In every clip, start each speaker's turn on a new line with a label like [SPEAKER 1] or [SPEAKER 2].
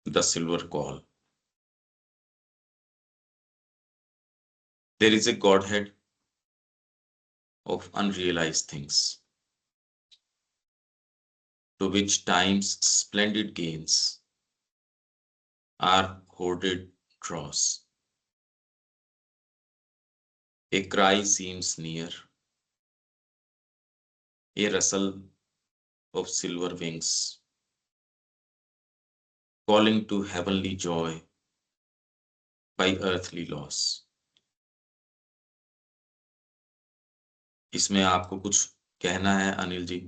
[SPEAKER 1] The silver call. There is a Godhead of unrealized things, to which time's splendid gains are hoarded dross. A cry seems near, a rustle of silver wings, calling to heavenly joy by earthly loss. इसमें आपको कुछ कहना है अनिल जी?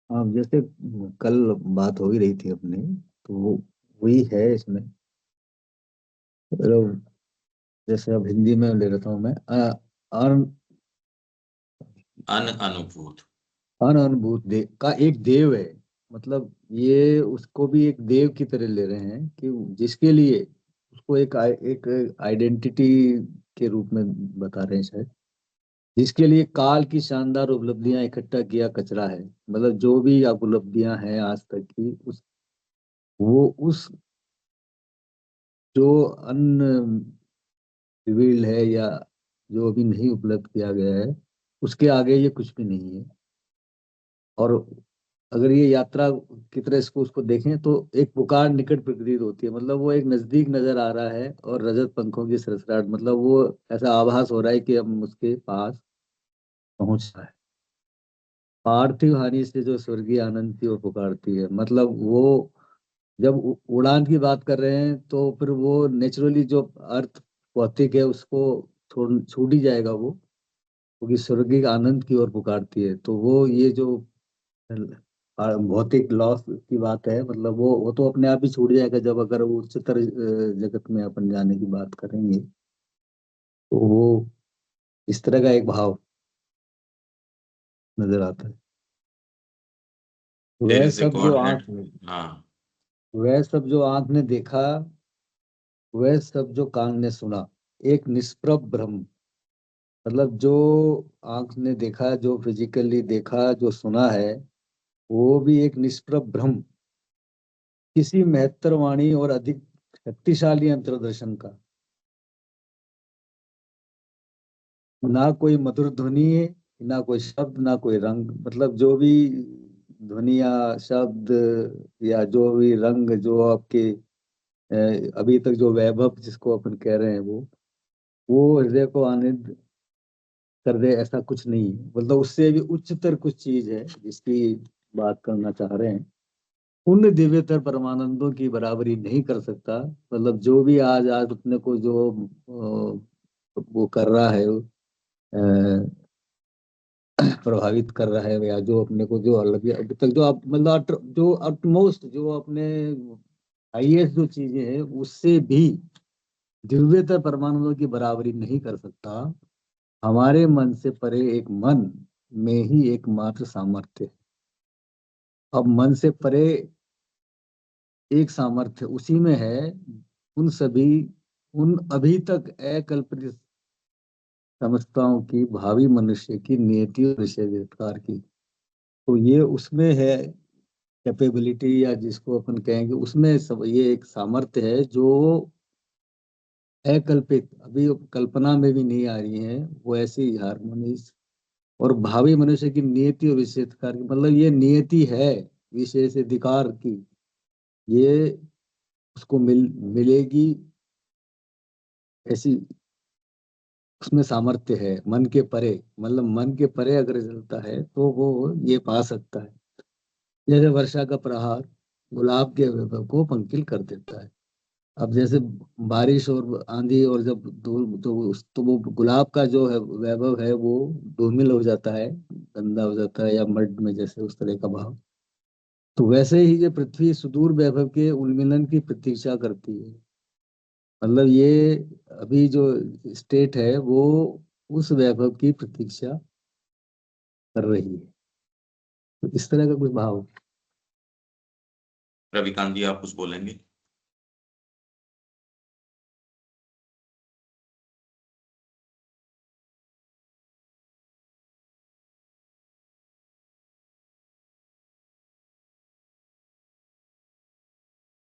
[SPEAKER 2] हाँ, जैसे कल बात हो ही रही थी अपनी, तो वो वही है इसमें। मतलब जैसे अब हिंदी में ले लेता हूँ मैं, अन
[SPEAKER 1] अनुभूत।
[SPEAKER 2] अनुभूत देव का एक देव है। मतलब ये उसको भी एक देव की तरह ले रहे हैं कि जिसके लिए उसको एक आइडेंटिटी के रूप में बता रहे हैं शायद, जिसके लिए काल की शानदार उपलब्धियां इकट्ठा किया कचरा है। मतलब जो भी आप उपलब्धियां हैं आज तक की, वो उस जो अन रिवील्ड है या जो अभी नहीं उपलब्ध किया गया है, उसके आगे ये कुछ भी नहीं है। और अगर ये यात्रा की तरह इसको उसको देखें तो एक पुकार निकट प्रतीत होती है। मतलब वो एक नजदीक नजर आ रहा है, और रजत पंखों की सरसराहट, मतलब वो ऐसा आभास हो रहा है कि हम उसके पास पहुंच रहा है। पार्थिव हानि से जो स्वर्गीय आनंद की ओर पुकारती है। मतलब वो जब उड़ान की बात कर रहे हैं तो फिर वो नेचुरली जो अर्थ भौतिक है उसको छूट ही जाएगा वो, क्योंकि स्वर्गीय आनंद की ओर पुकारती है। तो वो ये जो भौतिक लॉस की बात है, मतलब वो तो अपने आप ही छूट जाएगा जब अगर वो उच्चतर जगत में अपन जाने की बात करेंगे। तो वो इस तरह का एक भाव नजर आता है।
[SPEAKER 1] There
[SPEAKER 2] वह
[SPEAKER 1] is a
[SPEAKER 2] सब जो
[SPEAKER 1] Godhead.
[SPEAKER 2] आंख
[SPEAKER 1] हाँ,
[SPEAKER 2] वह सब जो आंख ने देखा, वह सब जो कान ने सुना, एक निष्प्रभ भ्रम। मतलब जो आंख ने देखा, जो फिजिकली देखा, जो सुना है, वो भी एक निष्प्रभ भ्रम, किसी महत्तर वाणी और अधिक शक्तिशाली अंतर्दर्शन का। ना कोई मधुर ध्वनि है, ना कोई शब्द, ना कोई रंग। मतलब जो भी ध्वनि या शब्द या जो भी रंग जो आपके अभी तक जो वैभव जिसको अपन कह रहे हैं, वो हृदय को आनंद कर दे, ऐसा कुछ नहीं है। मतलब उससे भी उच्चतर कुछ चीज है जिसकी बात करना चाह रहे हैं। उन दिव्यतर परमानंदों की बराबरी नहीं कर सकता। मतलब जो भी आज आज अपने को जो वो कर रहा है, प्रभावित कर रहा है, या जो अपने को जो अभी तक जो आप मतलब जो अटमोस्ट जो अपने हाईएस्ट जो चीजें हैं, उससे भी दिव्यतर परमानंदों की बराबरी नहीं कर सकता। हमारे मन से परे एक मन में ही एकमात्र सामर्थ्य है। अब मन से परे एक सामर्थ्य उसी में है, उन सभी उन अभी तक अकल्पित समस्याओं की, भावी मनुष्य की नियति और विशेषाधिकार की। तो ये उसमें है कैपेबिलिटी, या जिसको अपन कहेंगे, उसमें सब ये एक सामर्थ्य है जो अकल्पित, अभी कल्पना में भी नहीं आ रही है। वो ऐसी हारमोनीज और भावी मनुष्य की नियति और विशेषाधिकार की, मतलब ये नियति है विशेष अधिकार की, ये उसको मिलेगी ऐसी, उसमें सामर्थ्य है मन के परे। मतलब मन के परे अगर चलता है तो वो ये पा सकता है। जैसे वर्षा का प्रहार गुलाब के वैभव को पंकिल कर देता है। अब जैसे बारिश और आंधी और जब तो वो गुलाब का जो है वैभव है वो धूमिल हो जाता है, गंदा हो जाता है, या मड में जैसे उस तरह का भाव। तो वैसे ही ये पृथ्वी सुदूर वैभव के उन्मिलन की प्रतीक्षा करती है। मतलब ये अभी जो स्टेट है वो उस वैभव की प्रतीक्षा कर रही है। तो इस तरह का कुछ भाव।
[SPEAKER 1] रविकांत जी, आप कुछ बोलेंगे?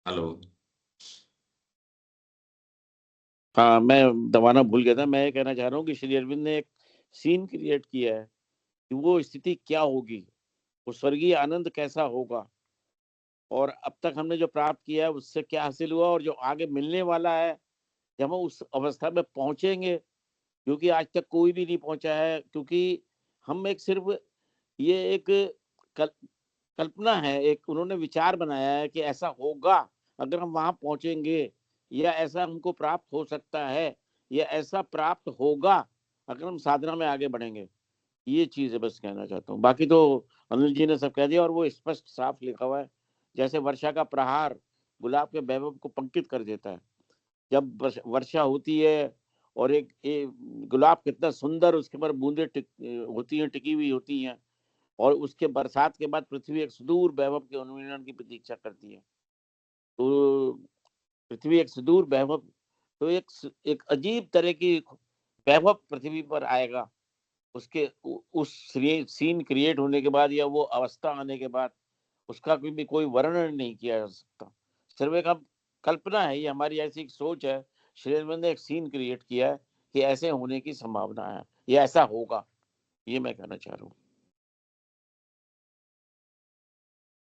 [SPEAKER 1] हेलो।
[SPEAKER 3] हाँ, मैं दबाना भूल गया था। मैं ये कहना चाह रहा हूँ कि श्री अरविंद ने एक सीन क्रिएट किया है कि वो स्थिति क्या होगी, वो स्वर्गीय आनंद कैसा होगा, और अब तक हमने जो प्राप्त किया है उससे क्या हासिल हुआ, और जो आगे मिलने वाला है जब हम उस अवस्था में पहुंचेंगे, क्योंकि आज तक कोई भी नहीं पहुंचा है, क्योंकि हम एक सिर्फ ये एक कल, कल्पना है, एक उन्होंने विचार बनाया है कि ऐसा होगा अगर हम वहां पहुंचेंगे, या ऐसा हमको प्राप्त हो सकता है, या ऐसा प्राप्त होगा अगर हम साधना में आगे बढ़ेंगे। ये चीज है, बस कहना चाहता हूँ। बाकी तो अनिल जी ने सब कह दिया, और वो स्पष्ट साफ लिखा हुआ है। जैसे वर्षा का प्रहार गुलाब के वैभव को पंकित कर देता है। जब वर्षा होती है और एक गुलाब कितना सुंदर, उसके ऊपर बूंदे होती हैं, टिकी हुई होती हैं, और उसके बरसात के बाद पृथ्वी एक सुदूर वैभव के उन्मीलन की प्रतीक्षा करती है। तो पृथ्वी एक सुदूर वैभव, तो एक अजीब तरह की वैभव पृथ्वी पर आएगा। उसके उस सीन क्रिएट होने के बाद, या वो अवस्था आने के बाद, उसका कोई वर्णन नहीं किया जा सकता। सिर्फ एक अब कल्पना है, ये हमारी ऐसी एक सोच है। श्री अरविंद ने एक सीन क्रिएट किया है कि ऐसे होने की संभावना है, या ऐसा होगा। ये मैं कहना चाह रहा हूँ।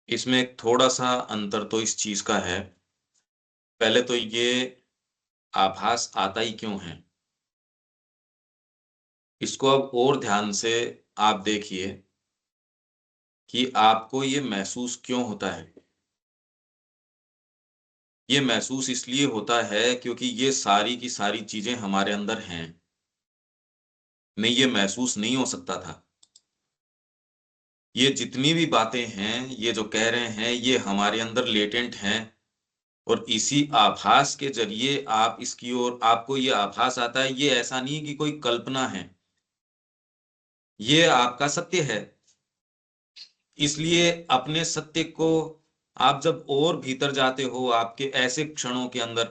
[SPEAKER 1] इसमें एक थोड़ा सा अंतर तो इस चीज का है। पहले तो ये आभास आता ही क्यों है, इसको अब और ध्यान से आप देखिए कि आपको ये महसूस क्यों होता है। ये महसूस इसलिए होता है क्योंकि ये सारी की सारी चीजें हमारे अंदर हैं। नहीं, ये महसूस नहीं हो सकता था। ये जितनी भी बातें हैं, ये जो कह रहे हैं, ये हमारे अंदर लेटेंट हैं। और इसी आभास के जरिए आप इसकी ओर, आपको ये आभास आता है। ये ऐसा नहीं है कि कोई कल्पना है, ये आपका सत्य है। इसलिए अपने सत्य को आप जब और भीतर जाते हो, आपके ऐसे क्षणों के अंदर,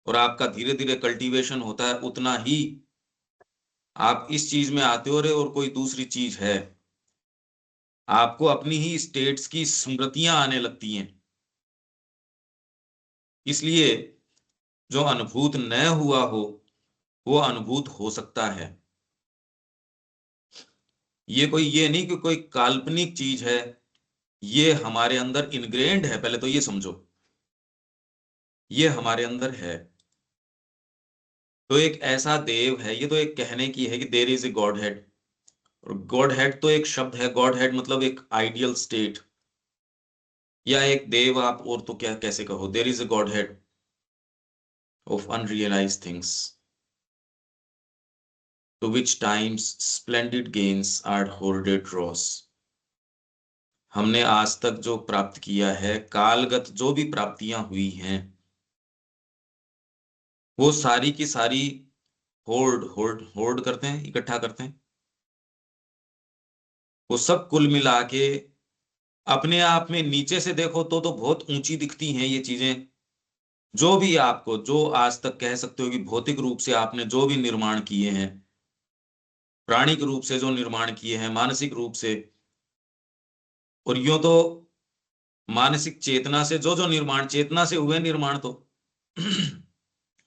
[SPEAKER 1] और आपका धीरे धीरे कल्टीवेशन होता है, उतना ही आप इस चीज में आते हो। और कोई दूसरी चीज है, आपको अपनी ही स्टेट्स की स्मृतियां आने लगती हैं। इसलिए जो अनुभूत न हुआ हो, वो अनुभूत हो सकता है। ये नहीं कि कोई काल्पनिक चीज है, ये हमारे अंदर इनग्रेन्ड है। पहले तो ये समझो, ये हमारे अंदर है। तो एक ऐसा देव है, ये तो एक कहने की है कि there is a God head. और गॉड हेड तो एक शब्द है। गॉड हेड मतलब एक आइडियल स्टेट, या एक देव, आप और तो क्या कैसे कहो। There is a God head of unrealized things, to which times splendid gains are hoarded dross। हमने आज तक जो प्राप्त किया है, कालगत जो भी प्राप्तियां हुई हैं, वो सारी की सारी होर्ड होर्ड होर्ड करते हैं, इकट्ठा करते हैं। वो सब कुल मिला के अपने आप में नीचे से देखो तो बहुत ऊंची दिखती हैं ये चीजें। जो भी आपको, जो आज तक कह सकते हो कि भौतिक रूप से आपने जो भी निर्माण किए हैं, प्राणिक रूप से जो निर्माण किए हैं, मानसिक रूप से, और यूं तो मानसिक चेतना से जो जो निर्माण, चेतना से हुए निर्माण तो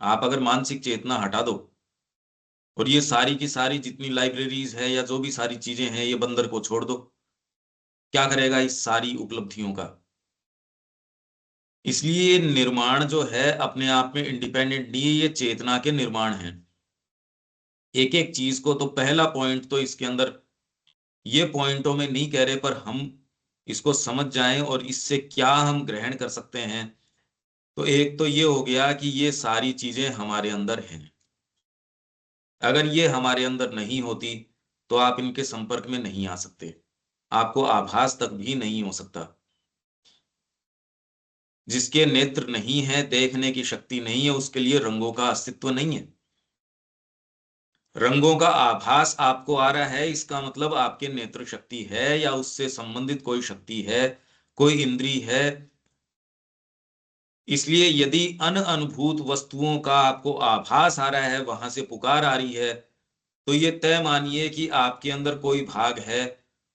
[SPEAKER 1] आप अगर मानसिक चेतना हटा दो, और ये सारी की सारी जितनी लाइब्रेरीज है या जो भी सारी चीजें हैं, ये बंदर को छोड़ दो, क्या करेगा इस सारी उपलब्धियों का। इसलिए निर्माण जो है अपने आप में इंडिपेंडेंट नहीं है, ये चेतना के निर्माण हैं। एक एक चीज को, तो पहला पॉइंट तो इसके अंदर, ये पॉइंटों में नहीं कह रहे, पर हम इसको समझ जाएं और इससे क्या हम ग्रहण कर सकते हैं। तो एक तो ये हो गया कि ये सारी चीजें हमारे अंदर हैं। अगर ये हमारे अंदर नहीं होती तो आप इनके संपर्क में नहीं आ सकते, आपको आभास तक भी नहीं हो सकता। जिसके नेत्र नहीं है, देखने की शक्ति नहीं है, उसके लिए रंगों का अस्तित्व नहीं है। रंगों का आभास आपको आ रहा है, इसका मतलब आपके नेत्र शक्ति है, या उससे संबंधित कोई शक्ति है, कोई इंद्री है, इसलिए यदि अनुभूत वस्तुओं का आपको आभास आ रहा है, वहां से पुकार आ रही है, तो ये तय मानिए कि आपके अंदर कोई भाग है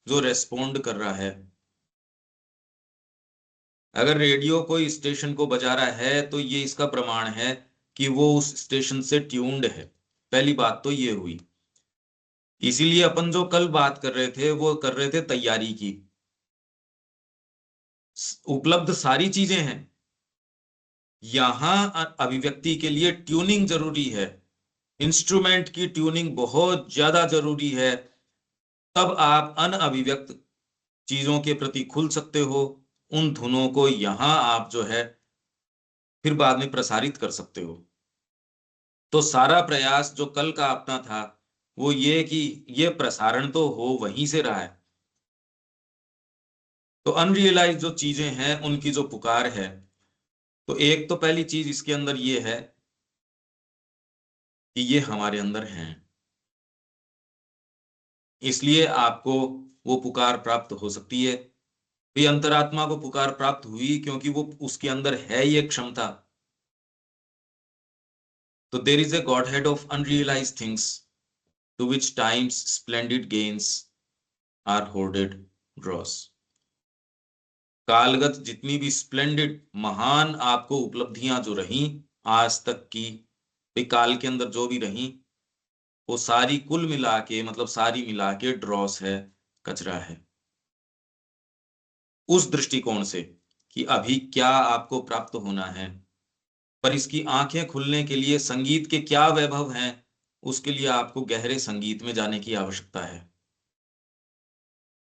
[SPEAKER 1] जो रेस्पोंड कर रहा है। अगर रेडियो कोई स्टेशन को बजा रहा है तो ये इसका प्रमाण है कि वो उस स्टेशन से ट्यून्ड है। पहली बात तो ये हुई। इसीलिए अपन जो कल बात कर रहे थे वो कर रहे थे तैयारी की। उपलब्ध सारी चीजें हैं, यहां अभिव्यक्ति के लिए ट्यूनिंग जरूरी है, इंस्ट्रूमेंट की ट्यूनिंग बहुत ज्यादा जरूरी है। तब आप अनअभिव्यक्त चीजों के प्रति खुल सकते हो। उन धुनों को यहां आप जो है फिर बाद में प्रसारित कर सकते हो। तो सारा प्रयास जो कल का अपना था वो ये कि ये प्रसारण तो हो वहीं से रहा है। तो अनरियलाइज जो चीजें हैं उनकी जो पुकार है, तो एक तो पहली चीज इसके अंदर ये है कि ये हमारे अंदर हैं, इसलिए आपको वो पुकार प्राप्त हो सकती है। ये अंतरात्मा को पुकार प्राप्त हुई क्योंकि वो उसके अंदर है ये क्षमता। तो there is a God head of unrealise things to which times splendid gains are hoarded dross. कालगत जितनी भी स्प्लेंडिड महान आपको उपलब्धियां जो रही आज तक की, काल के अंदर जो भी रही, वो सारी कुल मिला के मतलब सारी मिला के ड्रॉस है, कचरा है। उस दृष्टिकोण से कि अभी क्या आपको प्राप्त होना है, पर इसकी आंखें खुलने के लिए संगीत के क्या वैभव हैं, उसके लिए आपको गहरे संगीत में जाने की आवश्यकता है।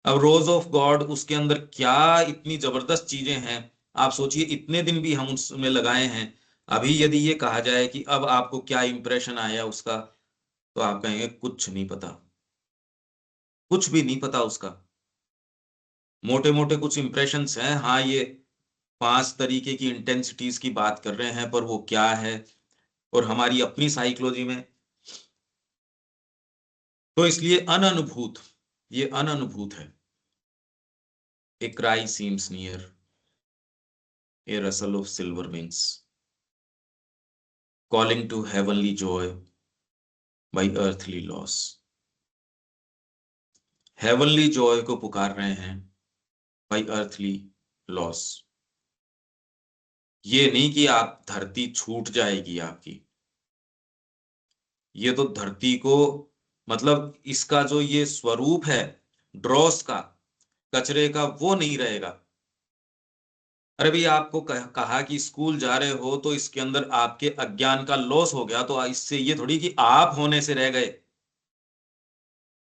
[SPEAKER 1] अब रोज ऑफ गॉड उसके अंदर क्या इतनी जबरदस्त चीजें हैं। आप सोचिए इतने दिन भी हम उसमें लगाए हैं, अभी यदि ये कहा जाए कि अब आपको क्या इंप्रेशन आया उसका, तो आप कहेंगे कुछ नहीं पता, कुछ भी नहीं पता उसका। मोटे मोटे कुछ इंप्रेशंस हैं, हाँ ये 5 तरीके की इंटेंसिटीज की बात कर रहे हैं, पर वो क्या है और हमारी अपनी साइकोलॉजी में। तो इसलिए अनअनुभूत, ये अनअनुभूत है। A cry seems near, a rustle of silver wings, calling to heavenly joy by earthly loss. Heavenly joy को पुकार रहे हैं बाई अर्थली लॉस। ये नहीं कि आप धरती छूट जाएगी आपकी, ये तो धरती को मतलब इसका जो ये स्वरूप है ड्रॉस का, कचरे का, वो नहीं रहेगा। अरे भाई आपको कहा कि स्कूल जा रहे हो तो इसके अंदर आपके अज्ञान का लॉस हो गया, तो इससे ये थोड़ी कि आप होने से रह गए।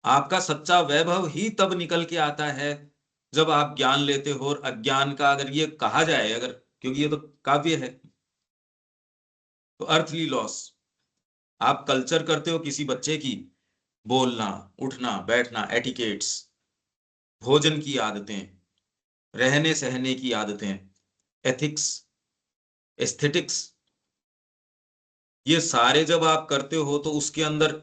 [SPEAKER 1] आपका सच्चा वैभव ही तब निकल के आता है जब आप ज्ञान लेते हो। और अज्ञान का अगर ये कहा जाए, अगर, क्योंकि ये तो काव्य है, तो अर्थली लॉस। आप कल्चर करते हो किसी बच्चे की, बोलना, उठना, बैठना, एटिकेट्स, भोजन की आदतें, रहने सहने की आदतें, एथिक्स, एस्थेटिक्स, ये सारे जब आप करते हो तो उसके अंदर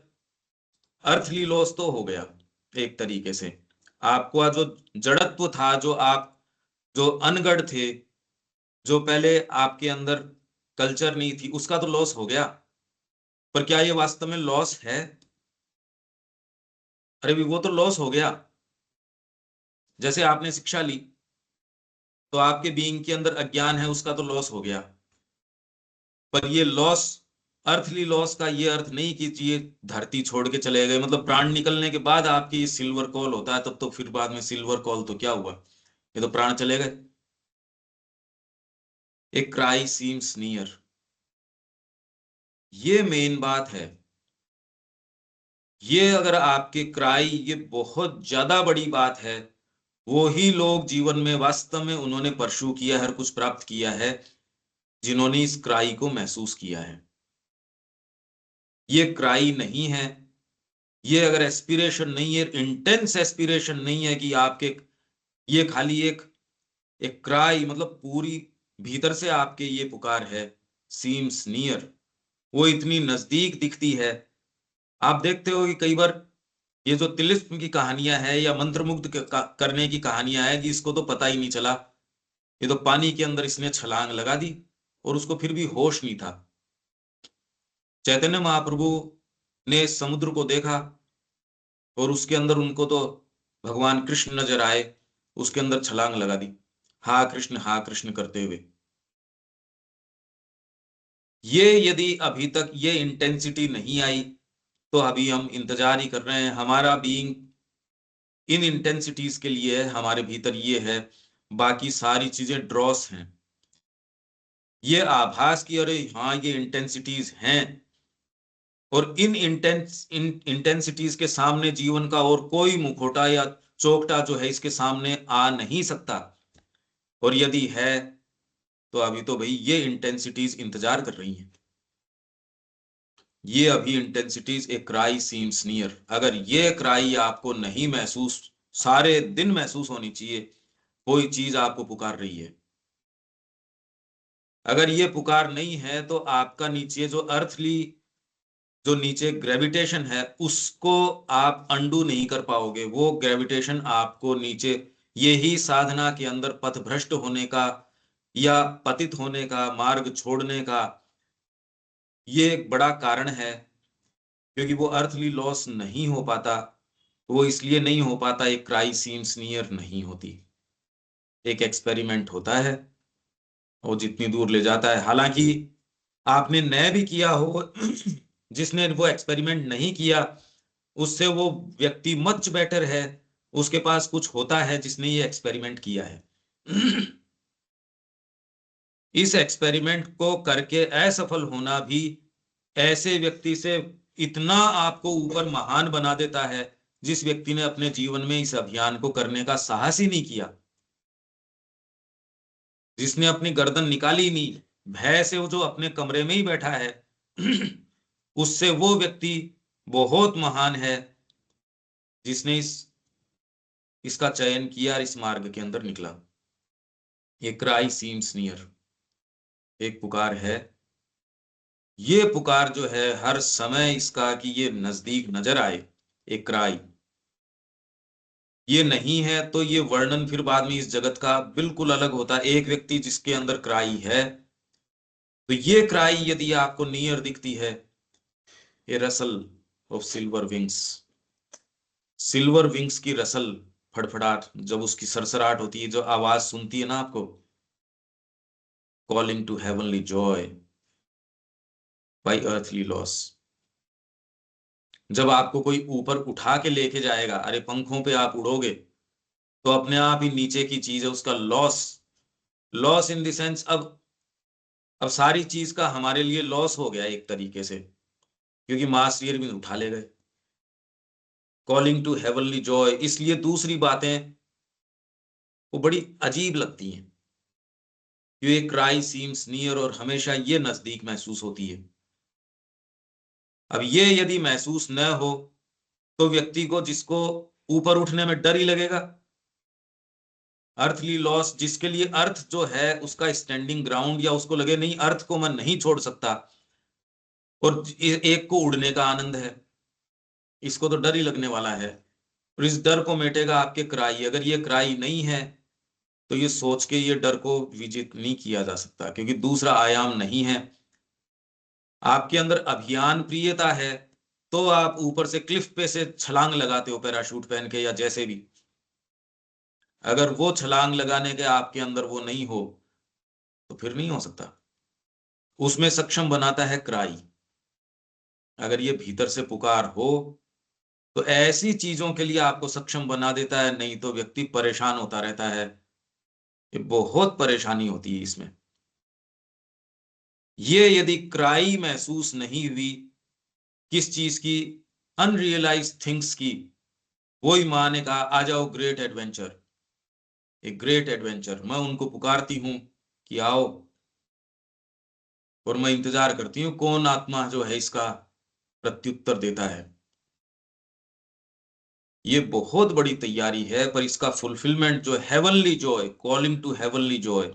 [SPEAKER 1] अर्थली लॉस तो हो गया एक तरीके से। आपका जो जड़त्व था, जो आप जो अनगढ़ थे, जो पहले आपके अंदर कल्चर नहीं थी, उसका तो लॉस हो गया। पर क्या ये वास्तव में लॉस है? अरे भी वो तो लॉस हो गया। जैसे आपने शिक्षा ली तो आपके बीइंग के अंदर अज्ञान है, उसका तो लॉस हो गया। पर ये लॉस, अर्थली लॉस का ये अर्थ नहीं कि ये धरती छोड़ के चले गए, मतलब प्राण निकलने के बाद आपकी ये सिल्वर कॉल होता है, तब तो फिर बाद में सिल्वर कॉल तो क्या हुआ, ये तो प्राण चले गए। ए क्राई सीम्स नियर, ये मेन बात है। ये अगर आपके क्राई, ये बहुत ज्यादा बड़ी बात है। वो ही लोग जीवन में वास्तव में उन्होंने परस्यू किया, हर कुछ प्राप्त किया है, जिन्होंने इस क्राई को महसूस किया है। ये क्राई नहीं है, ये अगर एस्पिरेशन नहीं है, इंटेंस एस्पिरेशन नहीं है कि आपके, ये खाली एक एक क्राई मतलब पूरी भीतर से आपके ये पुकार है, सीम्स नियर, वो इतनी नजदीक दिखती है। आप देखते हो कि कई बार ये जो तिलिस्म की कहानियां है या मंत्रमुग्ध करने की कहानियां है कि इसको तो पता ही नहीं चला, ये तो पानी के अंदर इसने छलांग लगा दी और उसको फिर भी होश नहीं था। चैतन्य महाप्रभु ने समुद्र को देखा और उसके अंदर उनको तो भगवान कृष्ण नजर आए, उसके अंदर छलांग लगा दी, हा कृष्ण करते हुए। ये यदि अभी तक ये इंटेंसिटी नहीं आई तो अभी हम इंतजार ही कर रहे हैं। हमारा बीइंग इन इंटेंसिटीज के लिए है, हमारे भीतर ये है, बाकी सारी चीजें ड्रॉस हैं। ये आभास की अरे हाँ ये इंटेंसिटीज हैं, और इन इंटेंसिटीज के सामने जीवन का और कोई मुखौटा या चौकटा जो है इसके सामने आ नहीं सकता। और यदि है तो अभी तो भाई ये इंटेंसिटीज इंतजार कर रही हैं। ये अभी इंटेंसिटीज ए क्राई सीम्स नियर। अगर ये क्राई आपको नहीं महसूस, सारे दिन महसूस होनी चाहिए, कोई चीज आपको पुकार रही है। अगर ये पुकार नहीं है तो आपका नीचे जो अर्थली, जो नीचे ग्रेविटेशन है उसको आप अंडू नहीं कर पाओगे। वो ग्रेविटेशन आपको नीचे, यही साधना के अंदर पथभ्रष्ट होने का या पतित होने का, मार्ग छोड़ने का ये एक बड़ा कारण है। क्योंकि वो अर्थली लॉस नहीं हो पाता। वो इसलिए नहीं हो पाता, एक क्राई सीम्स नियर नहीं होती। एक एक्सपेरिमेंट होता है वो जितनी दूर ले जाता है। हालांकि आपने नए भी किया हो जिसने वो एक्सपेरिमेंट नहीं किया उससे वो व्यक्ति मच बेटर है, उसके पास कुछ होता है जिसने ये एक्सपेरिमेंट किया है। इस एक्सपेरिमेंट को करके असफल होना भी ऐसे व्यक्ति से इतना आपको ऊपर महान बना देता है जिस व्यक्ति ने अपने जीवन में इस अभियान को करने का साहस ही नहीं किया, जिसने अपनी गर्दन निकाली नहीं, भय से वो जो अपने कमरे में ही बैठा है उससे वो व्यक्ति बहुत महान है जिसने इसका चयन किया, इस मार्ग के अंदर निकला। ये क्राई सीम्स नियर, एक पुकार है। ये पुकार जो है हर समय इसका कि ये नजदीक नजर आए, एक क्राई। ये नहीं है तो ये वर्णन फिर बाद में इस जगत का बिल्कुल अलग होता है। एक व्यक्ति जिसके अंदर क्राई है, तो ये क्राई यदि आपको नियर दिखती है, ये Russell of silver wings, silver wings की रसल, फड़फड़ाहट, जब उसकी सरसराहट होती है, जो आवाज सुनती है ना आपको, calling to heavenly joy by earthly loss. जब आपको कोई ऊपर उठा के लेके जाएगा, अरे पंखों पे आप उड़ोगे, तो अपने आप ही नीचे की चीज है उसका loss. Loss in the sense अब सारी चीज का हमारे लिए लॉस हो गया एक तरीके से, क्योंकि मास ईयर भी उठा ले गए। कॉलिंग टू हेवनली जॉय, इसलिए दूसरी बातें वो बड़ी अजीब लगती हैं। ये क्राई सीम्स नियर, और हमेशा ये नजदीक महसूस होती है। अब ये यदि महसूस न हो तो व्यक्ति को, जिसको ऊपर उठने में डर ही लगेगा, अर्थली लॉस, जिसके लिए अर्थ जो है उसका स्टैंडिंग ग्राउंड, या उसको लगे नहीं अर्थ को मैं नहीं छोड़ सकता, और एक को उड़ने का आनंद है, इसको तो डर ही लगने वाला है। और इस डर को मिटेगा आपके क्राई। अगर ये क्राई नहीं है तो ये सोच के ये डर को विजित नहीं किया जा सकता, क्योंकि दूसरा आयाम नहीं है। आपके अंदर अभियान प्रियता है तो आप ऊपर से क्लिफ पे से छलांग लगाते हो पैराशूट पहन के या जैसे भी। अगर वो छलांग लगाने के आपके अंदर वो नहीं हो तो फिर नहीं हो सकता। उसमें सक्षम बनाता है क्राई। अगर ये भीतर से पुकार हो तो ऐसी चीजों के लिए आपको सक्षम बना देता है, नहीं तो व्यक्ति परेशान होता रहता है। ये बहुत परेशानी होती है इसमें। ये यदि क्राई महसूस नहीं हुई किस चीज की, अनरियलाइज थिंग्स की, वही माँ ने कहा आ जाओ ग्रेट एडवेंचर, एक ग्रेट एडवेंचर। मैं उनको पुकारती हूं कि आओ, और मैं इंतजार करती हूँ कौन आत्मा जो है इसका प्रत्युत्तर देता है। ये बहुत बड़ी तैयारी है, पर इसका फुलफिलमेंट जो heavenly joy, calling to heavenly joy,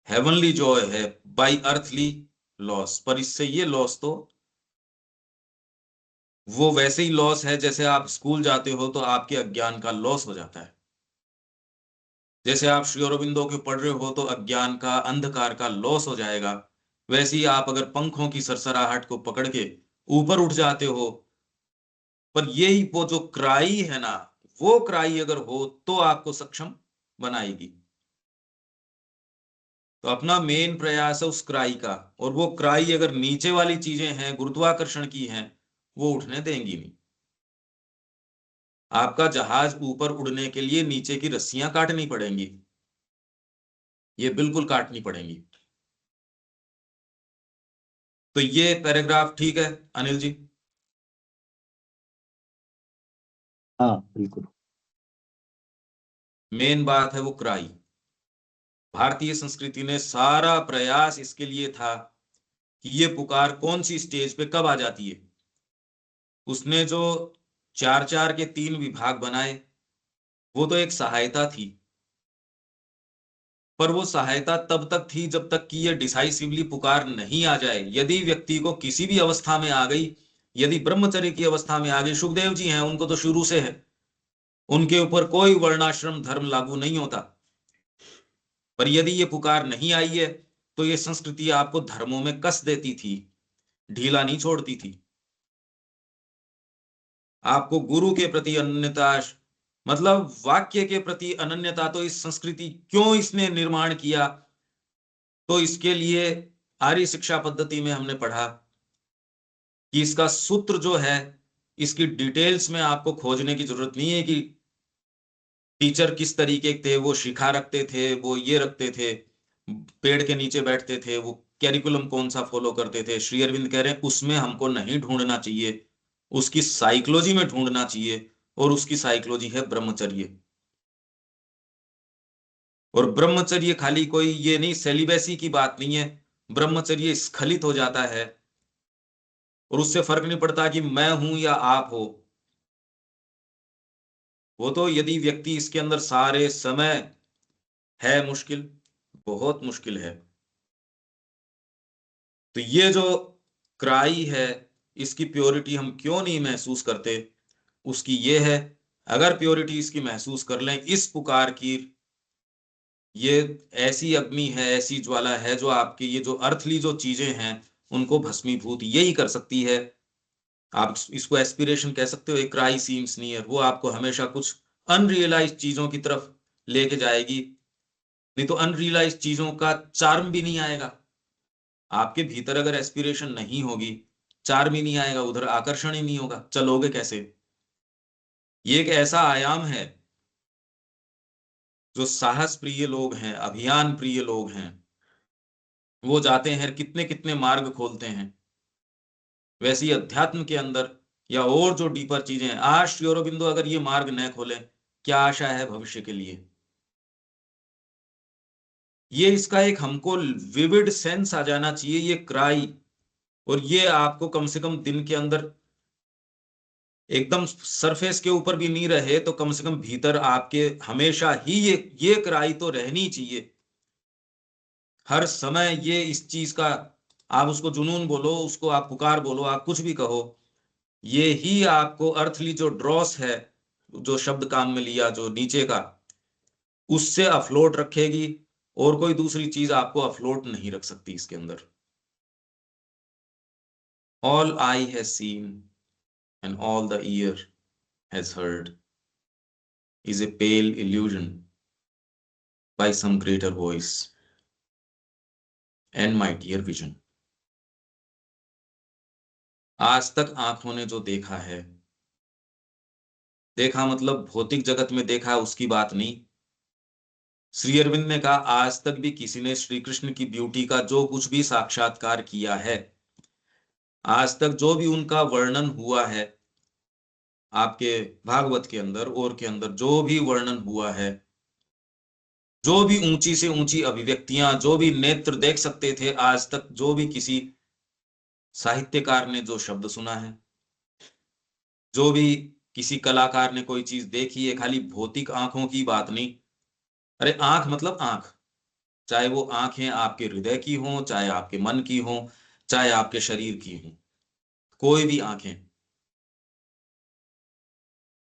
[SPEAKER 1] heavenly joy है बाई अर्थली लॉस। पर इससे ये लॉस तो वो वैसे ही लॉस है जैसे आप स्कूल जाते हो तो आपके अज्ञान का लॉस हो जाता है। जैसे आप श्री अरबिंदो के पढ़ रहे हो तो अज्ञान का, अंधकार का लॉस हो जाएगा, वैसे ही आप अगर पंखों की सरसराहट को पकड़ के ऊपर उठ जाते हो, पर यही वो जो क्राई है ना, वो क्राई अगर हो तो आपको सक्षम बनाएगी। तो अपना मेन प्रयास है उस क्राई का, और वो क्राई अगर नीचे वाली चीजें हैं, गुरुत्वाकर्षण की हैं, वो उठने देंगी नहीं। आपका जहाज ऊपर उड़ने के लिए नीचे की रस्सियां काटनी पड़ेंगी, ये बिल्कुल काटनी पड़ेंगी। तो ये पैराग्राफ ठीक है अनिल जी?
[SPEAKER 2] हाँ बिल्कुल।
[SPEAKER 1] मेन बात है वो क्राई। भारतीय संस्कृति ने सारा प्रयास इसके लिए था कि ये पुकार कौन सी स्टेज पे कब आ जाती है। उसने जो 4-4 के 3 विभाग बनाए, वो तो एक सहायता थी, पर वो सहायता तब तक थी जब तक कि ये डिसाइसिवली पुकार नहीं आ जाए। यदि व्यक्ति को किसी भी अवस्था में आ गई, यदि ब्रह्मचर्य की अवस्था में आ गई, सुखदेव जी हैं, उनको तो शुरू से है, उनके ऊपर कोई वर्णाश्रम धर्म लागू नहीं होता, पर यदि ये पुकार नहीं आई है तो ये संस्कृति आपको धर्मों में कस देती थी, ढीला नहीं छोड़ती थी। आपको गुरु के प्रति अनन्यता, मतलब वाक्य के प्रति अनन्यता, तो इस संस्कृति क्यों इसने निर्माण किया, तो इसके लिए आर्य शिक्षा पद्धति में हमने पढ़ा कि इसका सूत्र जो है, इसकी डिटेल्स में आपको खोजने की जरूरत नहीं है कि टीचर किस तरीके के थे, वो शिखा रखते थे, वो ये रखते थे, पेड़ के नीचे बैठते थे, वो कैरिकुलम कौन सा फॉलो करते थे। श्री अरविंद कह रहे हैं उसमें हमको नहीं ढूंढना चाहिए, उसकी साइकोलॉजी में ढूंढना चाहिए, और उसकी साइकोलॉजी है ब्रह्मचर्य। और ब्रह्मचर्य खाली कोई ये नहीं, सेलिबेसी की बात नहीं है। ब्रह्मचर्य स्खलित हो जाता है और उससे फर्क नहीं पड़ता कि मैं हूं या आप हो। वो तो यदि व्यक्ति इसके अंदर सारे समय है, मुश्किल, बहुत मुश्किल है। तो ये जो क्राई है, इसकी प्योरिटी हम क्यों नहीं महसूस करते, उसकी ये है, अगर प्योरिटी इसकी महसूस कर लें, इस पुकार की, ये ऐसी अग्नि है, ऐसी ज्वाला है जो आपकी ये जो अर्थली जो चीजें हैं उनको भस्मीभूत यही कर सकती है। आप इसको एस्पिरेशन कह सकते हो, एक क्राई सीम्स नियर, वो आपको हमेशा कुछ अनरियलाइज चीजों की तरफ लेके जाएगी। नहीं तो अनरियलाइज चीजों का चार्म भी नहीं आएगा। आपके भीतर अगर एस्पिरेशन नहीं होगी, चार्म ही नहीं आएगा, उधर आकर्षण ही नहीं होगा, चलोगे कैसे? ये एक ऐसा आयाम है, जो साहस प्रिय लोग हैं, अभियान प्रिय लोग हैं, वो जाते हैं, कितने कितने मार्ग खोलते हैं। वैसे ही अध्यात्म के अंदर या और जो डीपर चीजें हैं, आज श्री अरबिंदो अगर ये मार्ग न खोले, क्या आशा है भविष्य के लिए? ये इसका एक हमको विविड सेंस आ जाना चाहिए, ये क्राई, और ये आपको कम से कम दिन के अंदर एकदम सरफेस के ऊपर भी नहीं रहे तो कम से कम भीतर आपके हमेशा ही ये क्राई तो रहनी चाहिए। हर समय ये इस चीज का, आप उसको जुनून बोलो, उसको आप पुकार बोलो, आप कुछ भी कहो, ये ही आपको अर्थली जो ड्रॉस है, जो शब्द काम में लिया जो नीचे का, उससे अफलोट रखेगी, और कोई दूसरी चीज आपको अफलोट नहीं रख सकती इसके अंदर। All eye has seen and all the ear has heard is a pale illusion by some greater voice and mightier vision। आज तक आंखों ने जो देखा है, देखा मतलब भौतिक जगत में देखा उसकी बात नहीं। श्री अरविंद ने कहा आज तक भी किसी ने श्री कृष्ण की ब्यूटी का जो कुछ भी साक्षात्कार किया है, आज तक जो भी उनका वर्णन हुआ है, आपके भागवत के अंदर और के अंदर जो भी वर्णन हुआ है, जो भी ऊंची से ऊंची अभिव्यक्तियां, जो भी नेत्र देख सकते थे, आज तक जो भी किसी साहित्यकार ने जो शब्द सुना है, जो भी किसी कलाकार ने कोई चीज देखी है, खाली भौतिक आंखों की बात नहीं। अरे आंख मतलब आंख, चाहे वो आंखें आपके हृदय की हों, चाहे आपके मन की हों, चाहे आपके शरीर की हों, कोई भी आंखें,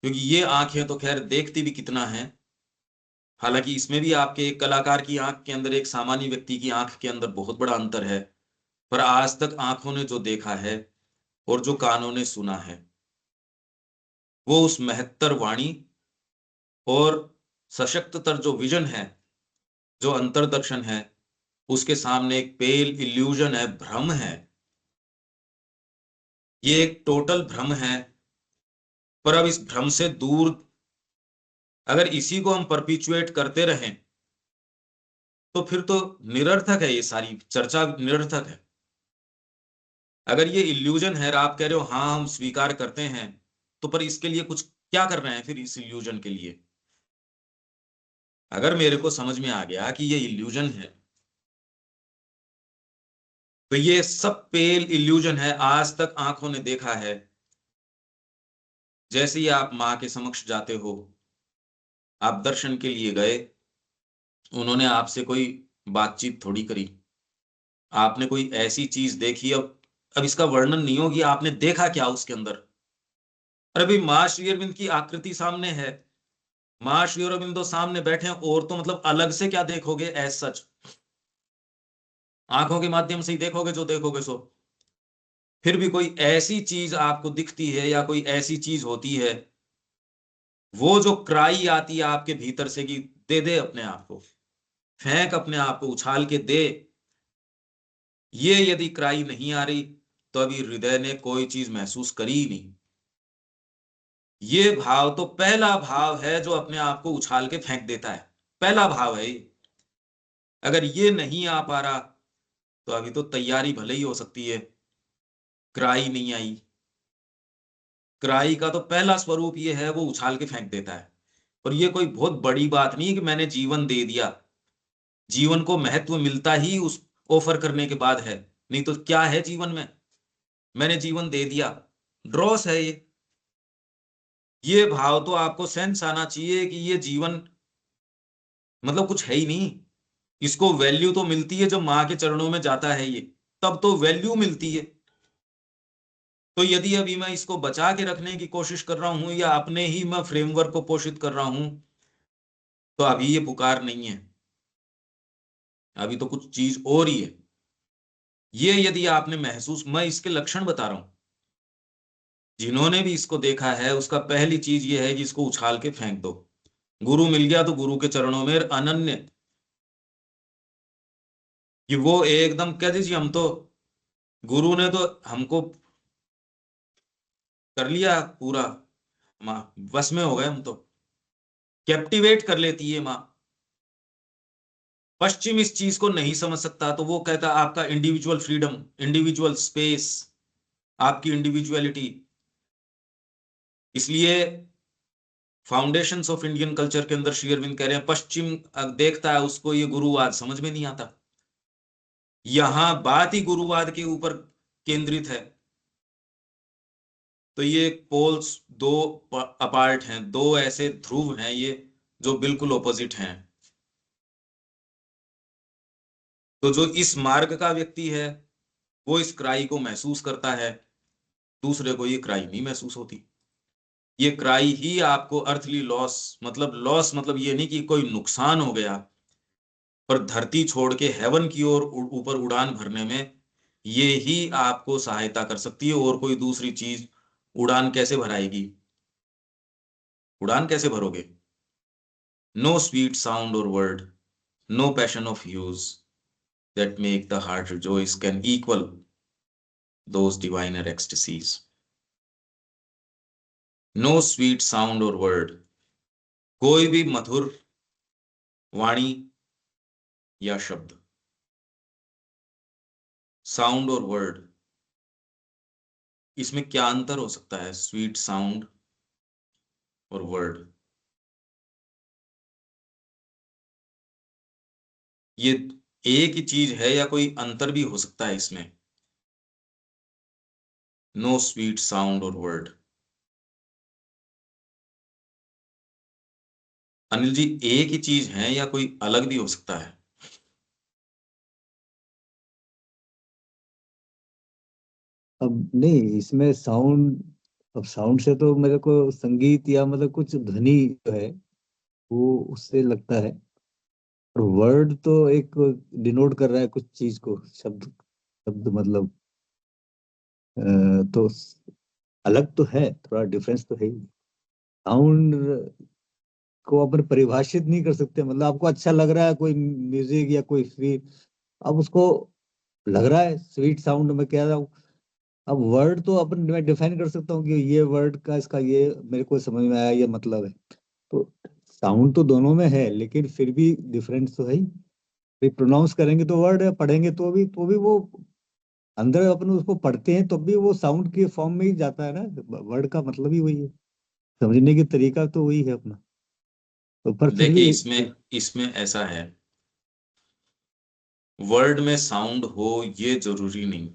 [SPEAKER 1] क्योंकि ये आंखें तो खैर देखती भी कितना है, हालांकि इसमें भी आपके एक कलाकार की आंख के अंदर, एक सामान्य व्यक्ति की आंख के अंदर बहुत बड़ा अंतर है। पर आज तक आंखों ने जो देखा है और जो कानों ने सुना है, वो उस महत्तर वाणी और सशक्ततर जो विजन है, जो अंतर्दर्शन है, उसके सामने एक पेल इल्यूजन है, भ्रम है। ये एक टोटल भ्रम है। पर अब इस भ्रम से दूर, अगर इसी को हम परपिचुएट करते रहें, तो फिर तो निरर्थक है, ये सारी चर्चा निरर्थक है। अगर ये इल्यूजन है और आप कह रहे हो हाँ हम स्वीकार करते हैं, तो पर इसके लिए कुछ क्या कर रहे हैं फिर इस इल्यूजन के लिए? अगर मेरे को समझ में आ गया कि ये इल्यूजन है, तो ये सब पेल इल्यूजन है, आज तक आंखों ने देखा है। जैसे ही आप मां के समक्ष जाते हो, आप दर्शन के लिए गए, उन्होंने आपसे कोई बातचीत थोड़ी करी, आपने कोई ऐसी चीज देखी। अब इसका वर्णन नहीं होगी, आपने देखा क्या उसके अंदर। अरे भाई, मां श्री अरविंद की आकृति सामने है, मां श्री अरविंदो सामने बैठे हैं, और तो मतलब अलग से क्या देखोगे? एज सच आंखों के माध्यम से ही देखोगे जो देखोगे सो। फिर भी कोई ऐसी चीज आपको दिखती है या कोई ऐसी चीज होती है, वो जो क्राई आती है आपके भीतर से कि दे दे अपने आप को, फेंक अपने आप को, उछाल के दे। ये यदि क्राई नहीं आ रही, तो अभी हृदय ने कोई चीज महसूस करी ही नहीं। ये भाव तो पहला भाव है जो अपने आप को उछाल के फेंक देता है, पहला भाव है ये। अगर ये नहीं आ पा रहा, तो अभी तो तैयारी भले ही हो सकती है, क्राई नहीं आई। क्राई का तो पहला स्वरूप ये है, वो उछाल के फेंक देता है। और ये कोई बहुत बड़ी बात नहीं है कि मैंने जीवन दे दिया। जीवन को महत्व मिलता ही उस ऑफर करने के बाद है, नहीं तो क्या है जीवन में? मैंने जीवन दे दिया, ड्रॉस है ये। ये भाव तो आपको सेंस आना चाहिए कि ये जीवन मतलब कुछ है ही नहीं। इसको वैल्यू तो मिलती है जब मां के चरणों में जाता है ये, तब तो वैल्यू मिलती है। तो यदि अभी मैं इसको बचा के रखने की कोशिश कर रहा हूं या अपने ही मैं फ्रेमवर्क को पोषित कर रहा हूं, तो अभी ये पुकार नहीं है, अभी तो कुछ चीज और ही है। ये यदि आपने महसूस, मैं इसके लक्षण बता रहा हूं, जिन्होंने भी इसको देखा है उसका पहली चीज ये है कि इसको उछाल के फेंक दो। गुरु मिल गया तो गुरु के चरणों में अनन्य, कि वो एकदम कह दीजिए हम तो, गुरु ने तो हमको कर लिया पूरा, माँ बस में हो गए हम तो, कैप्टिवेट कर लेती है माँ। पश्चिम इस चीज को नहीं समझ सकता, तो वो कहता आपका इंडिविजुअल फ्रीडम, इंडिविजुअल स्पेस, आपकी इंडिविजुअलिटी। इसलिए फाउंडेशंस ऑफ इंडियन कल्चर के अंदर श्री अरविंद कह रहे हैं, पश्चिम देखता है उसको ये गुरुवाद समझ में नहीं आता। यहां बात ही गुरुवाद के ऊपर केंद्रित है। तो ये पोल्स दो अपार्ट हैं, दो ऐसे ध्रुव हैं ये, जो बिल्कुल ऑपोजिट हैं। तो जो इस मार्ग का व्यक्ति है, वो इस क्राई को महसूस करता है, दूसरे को ये क्राई नहीं महसूस होती। ये क्राई ही आपको अर्थली लॉस, मतलब लॉस मतलब ये नहीं कि कोई नुकसान हो गया, पर धरती छोड़ के हेवन की ओर ऊपर उड़ान भरने में ये ही आपको सहायता कर सकती है। और कोई दूसरी चीज उड़ान कैसे भराएगी? उड़ान कैसे भरोगे? No sweet sound or word, no passion of hues that make the heart rejoice can equal those diviner ecstasies. No sweet sound or word, कोई भी मधुर वाणी या शब्द, साउंड और वर्ड, इसमें क्या अंतर हो सकता है? स्वीट साउंड और वर्ड, ये एक ही चीज है या कोई अंतर भी हो सकता है इसमें? No sweet sound or word. Anil ji, एक ही चीज है या कोई अलग भी हो सकता है?
[SPEAKER 2] अब नहीं, इसमें साउंड, अब साउंड से तो मेरे को संगीत या मतलब कुछ ध्वनि जो है वो उससे लगता है। और वर्ड तो एक डिनोट कर रहा है कुछ चीज को, शब्द शब्द मतलब तो अलग तो है, थोड़ा डिफरेंस तो है ही। साउंड को अपन परिभाषित नहीं कर सकते, मतलब आपको अच्छा लग रहा है कोई म्यूजिक या कोई फील, अब उसको लग रहा है स्वीट साउंड, मैं कह रहा हूँ। अब वर्ड तो अपन मैं डिफाइन कर सकता हूँ कि ये वर्ड का इसका ये मेरे को समझ में आया, ये मतलब है। तो साउंड तो दोनों में है, लेकिन फिर भी डिफरेंस तो है ही। प्रोनाउंस करेंगे तो वर्ड है, पढ़ेंगे तो भी वो अंदर अपन उसको पढ़ते हैं तो भी वो साउंड के फॉर्म में ही जाता है ना। वर्ड का मतलब ही वही है, समझने की तरीका तो वही है अपना। तो पर फिर
[SPEAKER 1] देखिए
[SPEAKER 2] भी
[SPEAKER 1] इसमें इसमें ऐसा है, वर्ड में साउंड हो ये जरूरी नहीं।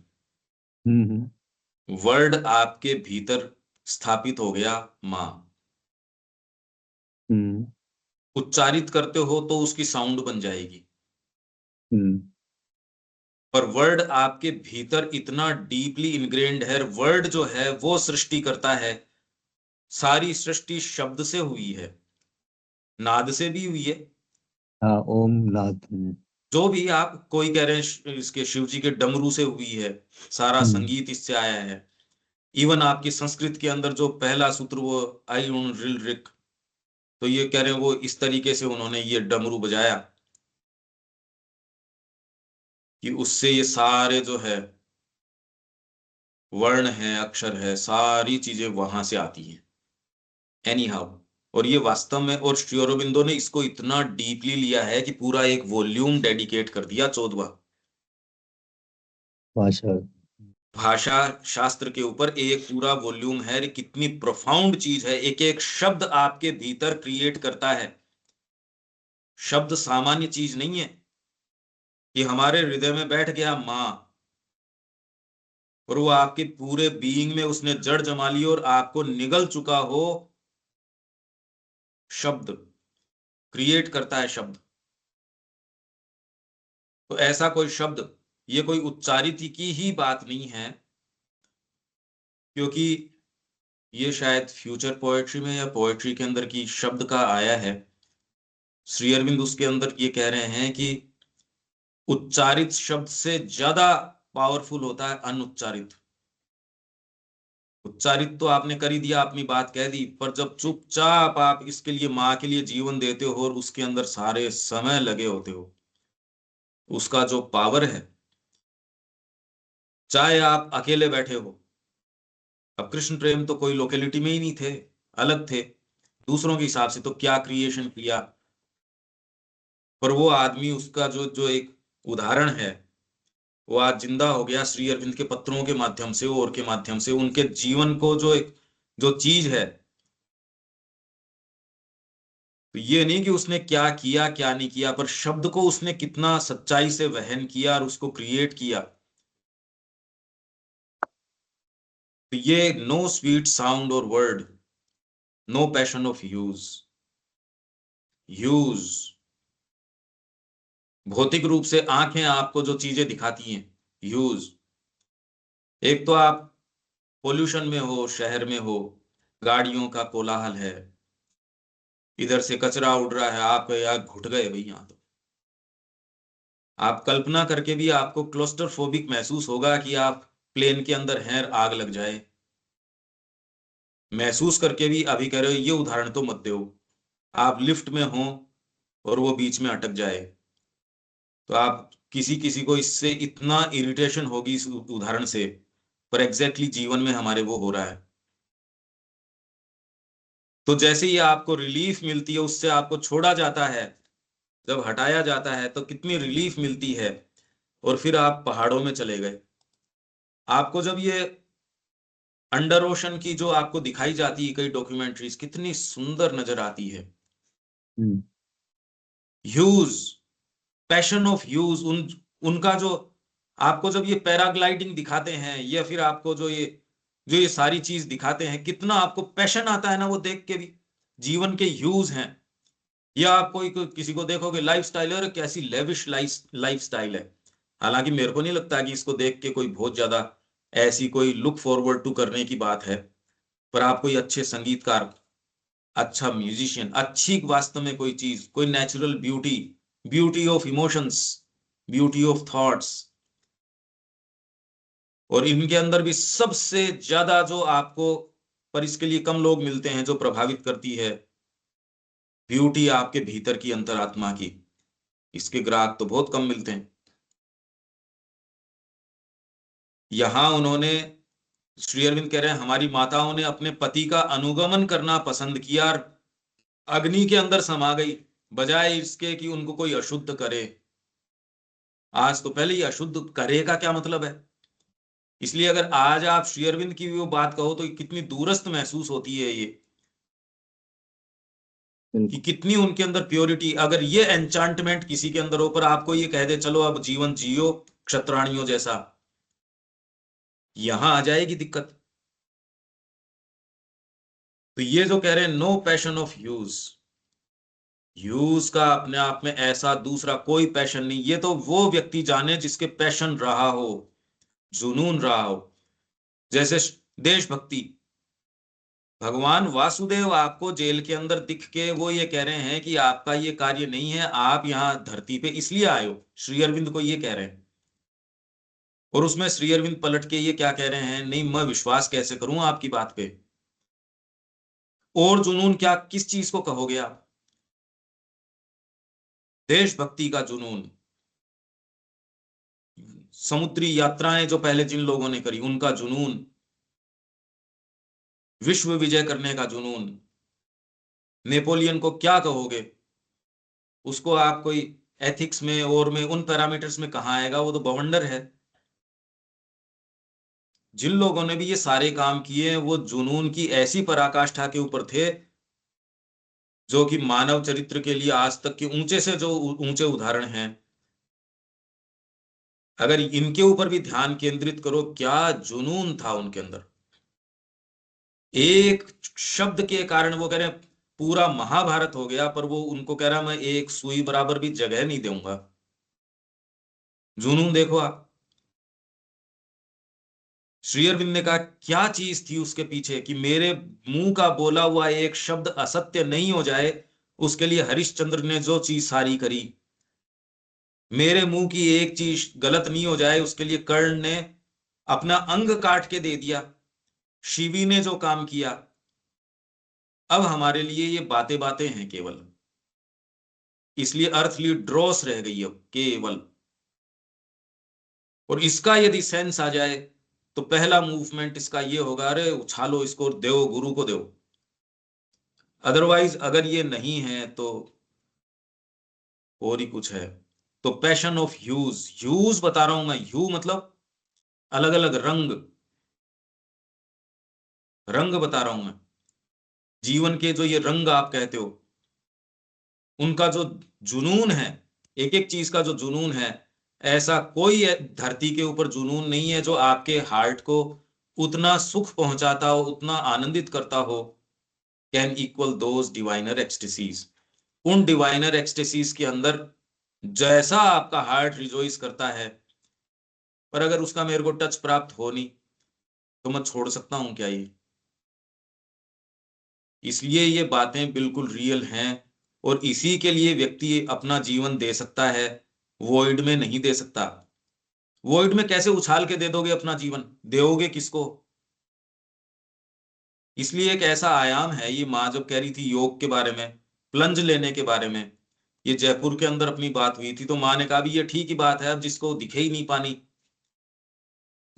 [SPEAKER 2] हम्म।
[SPEAKER 1] वर्ड आपके भीतर स्थापित हो गया, माँ,
[SPEAKER 2] हम्म।
[SPEAKER 1] उच्चारित करते हो तो उसकी साउंड बन जाएगी।
[SPEAKER 2] हम्म।
[SPEAKER 1] पर वर्ड आपके भीतर इतना डीपली इनग्रेन्ड है, वर्ड जो है वो सृष्टि करता है। सारी सृष्टि शब्द से हुई है, नाद से भी हुई है।
[SPEAKER 2] हाँ, ओम नाद।
[SPEAKER 1] जो भी आप कोई कह रहे हैं इसके शिव जी के डमरू से हुई है, सारा
[SPEAKER 2] हम्म।
[SPEAKER 1] संगीत इससे आया है। इवन आपकी संस्कृत के अंदर जो पहला सूत्र वो आई उन रिल रिक, तो ये कह रहे हैं वो इस तरीके से उन्होंने ये डमरू बजाया कि उससे ये सारे जो है वर्ण है, अक्षर है, सारी चीजें वहां से आती हैं। एनी हाउ, और ये वास्तव में, और श्री अरबिंदो ने इसको इतना डीपली लिया है कि पूरा एक वॉल्यूम डेडिकेट कर दिया, 14वां
[SPEAKER 2] भाषा।
[SPEAKER 1] भाषा शास्त्र के ऊपर एक पूरा वॉल्यूम है। ये कितनी प्रोफाउंड चीज है, एक एक शब्द आपके भीतर क्रिएट करता है। शब्द सामान्य चीज नहीं है, ये हमारे हृदय में बैठ गया माँ, और वो आपके पूरे बीइंग में उसने जड़ जमा ली और आपको निगल चुका हो। शब्द क्रिएट करता है शब्द। तो ऐसा कोई शब्द, ये कोई उच्चारित की ही बात नहीं है, क्योंकि ये शायद फ्यूचर पोएट्री में या पोएट्री के अंदर की शब्द का आया है। श्री अरविंद उसके अंदर ये कह रहे हैं कि उच्चारित शब्द से ज्यादा पावरफुल होता है अनुच्चारित। उच्चारित तो आपने कर ही दिया, अपनी बात कह दी, पर जब चुपचाप आप इसके लिए, माँ के लिए जीवन देते हो और उसके अंदर सारे समय लगे होते हो, उसका जो पावर है, चाहे आप अकेले बैठे हो। अब कृष्ण प्रेम तो कोई लोकेलिटी में ही नहीं थे, अलग थे दूसरों के हिसाब से, तो क्या क्रिएशन किया। पर वो आदमी, उसका जो जो एक उदाहरण है, वो आज जिंदा हो गया श्री अरविंद के पत्रों के माध्यम से और के माध्यम से, उनके जीवन को जो एक जो चीज है। तो ये नहीं कि उसने क्या किया क्या नहीं किया, पर शब्द को उसने कितना सच्चाई से वहन किया और उसको क्रिएट किया। तो ये no sweet sound or word, no passion of hues. Hues भौतिक रूप से आंखें आपको जो चीजें दिखाती हैं, यूज। एक तो आप पोल्यूशन में हो, शहर में हो, गाड़ियों का कोलाहल है, इधर से कचरा उड़ रहा है, आप यार घुट गए भाई यहाँ तो। आप कल्पना करके भी आपको क्लोस्ट्रोफोबिक महसूस होगा कि आप प्लेन के अंदर हैं, आग लग जाए। महसूस करके भी, अभी कह रहे हो ये उदाहरण तो मत दो, आप लिफ्ट में हो और वो बीच में अटक जाए, तो आप किसी किसी को इससे इतना इरिटेशन होगी इस उदाहरण से, पर एग्जैक्टली जीवन में हमारे वो हो रहा है। तो जैसे ही आपको रिलीफ मिलती है, उससे आपको छोड़ा जाता है, जब हटाया जाता है तो कितनी रिलीफ मिलती है। और फिर आप पहाड़ों में चले गए, आपको जब ये अंडर ओशन की जो आपको दिखाई जाती है कई डॉक्यूमेंट्रीज, कितनी सुंदर नजर आती है।
[SPEAKER 2] हम्म।
[SPEAKER 1] ह्यूज, पैशन ऑफ ह्यूज, उनका जो आपको जब ये पैराग्लाइडिंग दिखाते हैं, या फिर आपको जो ये सारी चीज दिखाते हैं, कितना आपको पैशन आता है ना वो देख के भी। जीवन के ह्यूज हैं। या आप किसी को देखोगे लाइफ स्टाइल, और कैसी लेविश लाइफ स्टाइल है। हालांकि मेरे को नहीं लगता कि इसको देख के कोई बहुत ज्यादा ऐसी कोई लुक फॉरवर्ड टू करने की बात है। पर आप कोई अच्छे संगीतकार अच्छा म्यूजिशियन, अच्छी वास्तव में कोई चीज, कोई natural beauty, beauty of emotions, beauty of thoughts. और इनके अंदर भी सबसे ज्यादा जो आपको, पर इसके लिए कम लोग मिलते हैं, जो प्रभावित करती है ब्यूटी आपके भीतर की अंतरात्मा की, इसके ग्राहक तो बहुत कम मिलते हैं। यहां उन्होंने, श्री अरविंद कह रहे हैं, हमारी माताओं ने अपने पति का अनुगमन करना पसंद किया और अग्नि के अंदर समा गई, बजाय इसके कि उनको कोई अशुद्ध करे। आज तो पहले ही अशुद्ध करे का क्या मतलब है। इसलिए अगर आज आप श्री अरविंद की भी वो बात कहो तो कितनी दूरस्थ महसूस होती है ये, कि कितनी उनके अंदर प्योरिटी। अगर ये एन्चांटमेंट किसी के अंदर हो, पर आपको ये कह दे चलो अब जीवन जियो क्षत्राणियों जैसा, यहां आ जाएगी दिक्कत। तो ये जो कह रहे हैं no passion of hues, hues का अपने आप में ऐसा दूसरा कोई पैशन नहीं। ये तो वो व्यक्ति जाने जिसके पैशन रहा हो, जुनून रहा हो। जैसे देशभक्ति, भगवान वासुदेव आपको जेल के अंदर दिख के वो ये कह रहे हैं कि आपका ये कार्य नहीं है, आप यहां धरती पे इसलिए आए हो, श्री अरविंद को ये कह रहे हैं। और उसमें श्री अरविंद पलट के ये क्या कह रहे हैं, नहीं मैं विश्वास कैसे करूं आपकी बात पे। और जुनून क्या, किस चीज को कहोगे आप? देशभक्ति का जुनून, समुद्री यात्राएं जो पहले जिन लोगों ने करी उनका जुनून, विश्व विजय करने का जुनून। नेपोलियन को क्या कहोगे? उसको आप कोई एथिक्स में और में उन पैरामीटर्स में कहां आएगा, वो तो बवंडर है। जिन लोगों ने भी ये सारे काम किए हैं वो जुनून की ऐसी पराकाष्ठा के ऊपर थे, जो कि मानव चरित्र के लिए आज तक के ऊंचे से जो ऊंचे उदाहरण हैं। अगर इनके ऊपर भी ध्यान केंद्रित करो, क्या जुनून था उनके अंदर। एक शब्द के कारण वो कह रहे हैं पूरा महाभारत हो गया, पर वो उनको कह रहा मैं एक सुई बराबर भी जगह नहीं दूंगा। जुनून देखो आप। श्री अरविंद ने कहा क्या चीज थी उसके पीछे, कि मेरे मुंह का बोला हुआ एक शब्द असत्य नहीं हो जाए, उसके लिए हरिश्चंद्र ने जो चीज सारी करी। मेरे मुंह की एक चीज गलत नहीं हो जाए, उसके लिए कर्ण ने अपना अंग काट के दे दिया। शिवी ने जो काम किया, अब हमारे लिए ये बातें बातें हैं केवल, इसलिए अर्थली ड्रॉस रह गई अब केवल। और इसका यदि सेंस आ जाए तो पहला मूवमेंट इसका ये होगा, अरे उछालो इसको, दो गुरु को दो। अदरवाइज अगर ये नहीं है तो और ही कुछ है। तो पैशन ऑफ ह्यूज, ह्यूज बता रहा हूं मैं, ह्यू मतलब अलग अलग रंग, रंग बता रहा हूं मैं। जीवन के जो ये रंग आप कहते हो, उनका जो जुनून है, एक एक चीज का जो जुनून है, ऐसा कोई धरती के ऊपर जुनून नहीं है जो आपके हार्ट को उतना सुख पहुंचाता हो, उतना आनंदित करता हो, can equal those diviner ecstasies. उन डिवाइनर एक्सटेसीज के अंदर जैसा आपका हार्ट रिजॉइस करता है, पर अगर उसका मेरे को टच प्राप्त हो नहीं तो मैं छोड़ सकता हूं क्या ये? इसलिए ये बातें बिल्कुल रियल हैं, और इसी के लिए व्यक्ति अपना जीवन दे सकता है, वॉइड में नहीं दे सकता। वॉइड में कैसे उछाल के दे दोगे अपना जीवन, दोगे किसको? इसलिए एक ऐसा आयाम है, ये माँ जब कह रही थी योग के बारे में, प्लंज लेने के बारे में, ये जयपुर के अंदर अपनी बात हुई थी, तो माँ ने कहा भी ये ठीक ही बात है, अब जिसको दिखे ही नहीं पानी,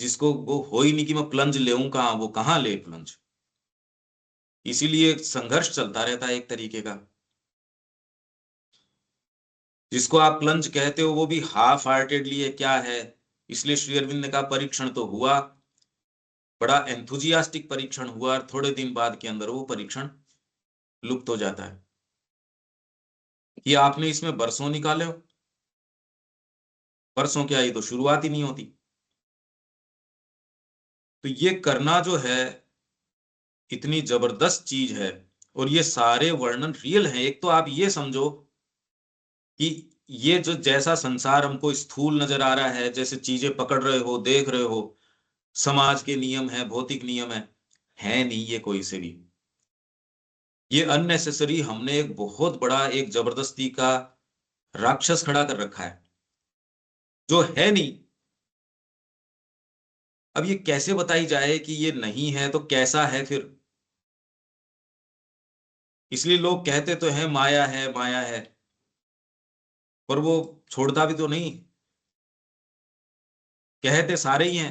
[SPEAKER 1] जिसको वो हो ही नहीं कि मैं प्लंज लेऊं कहाँ, वो कहाँ ले प्लंज। इसीलिए संघर्ष चलता रहता है एक तरीके का। जिसको आप प्लंज कहते हो वो भी हाफ हार्टेडली है, क्या है। इसलिए श्री अरविंद ने कहा परीक्षण तो हुआ, बड़ा एंथुजियास्टिक परीक्षण हुआ, और थोड़े दिन बाद के अंदर वो परीक्षण लुप्त हो जाता है। कि आपने इसमें बरसों निकाले हो, बरसों क्या, ये तो शुरुआत ही नहीं होती। तो ये करना जो है इतनी जबरदस्त चीज है, और ये सारे वर्णन रियल हैं। एक तो आप ये समझो कि ये जो जैसा संसार हमको स्थूल नजर आ रहा है, जैसे चीजें पकड़ रहे हो, देख रहे हो, समाज के नियम है, भौतिक नियम है नहीं ये कोई से भी। ये अननेसेसरी हमने एक बहुत बड़ा एक जबरदस्ती का राक्षस खड़ा कर रखा है जो है नहीं। अब ये कैसे बताई जाए कि ये नहीं है तो कैसा है फिर? इसलिए लोग कहते तो हैं माया है माया है, पर वो छोड़ता भी तो नहीं। कहते सारे ही हैं,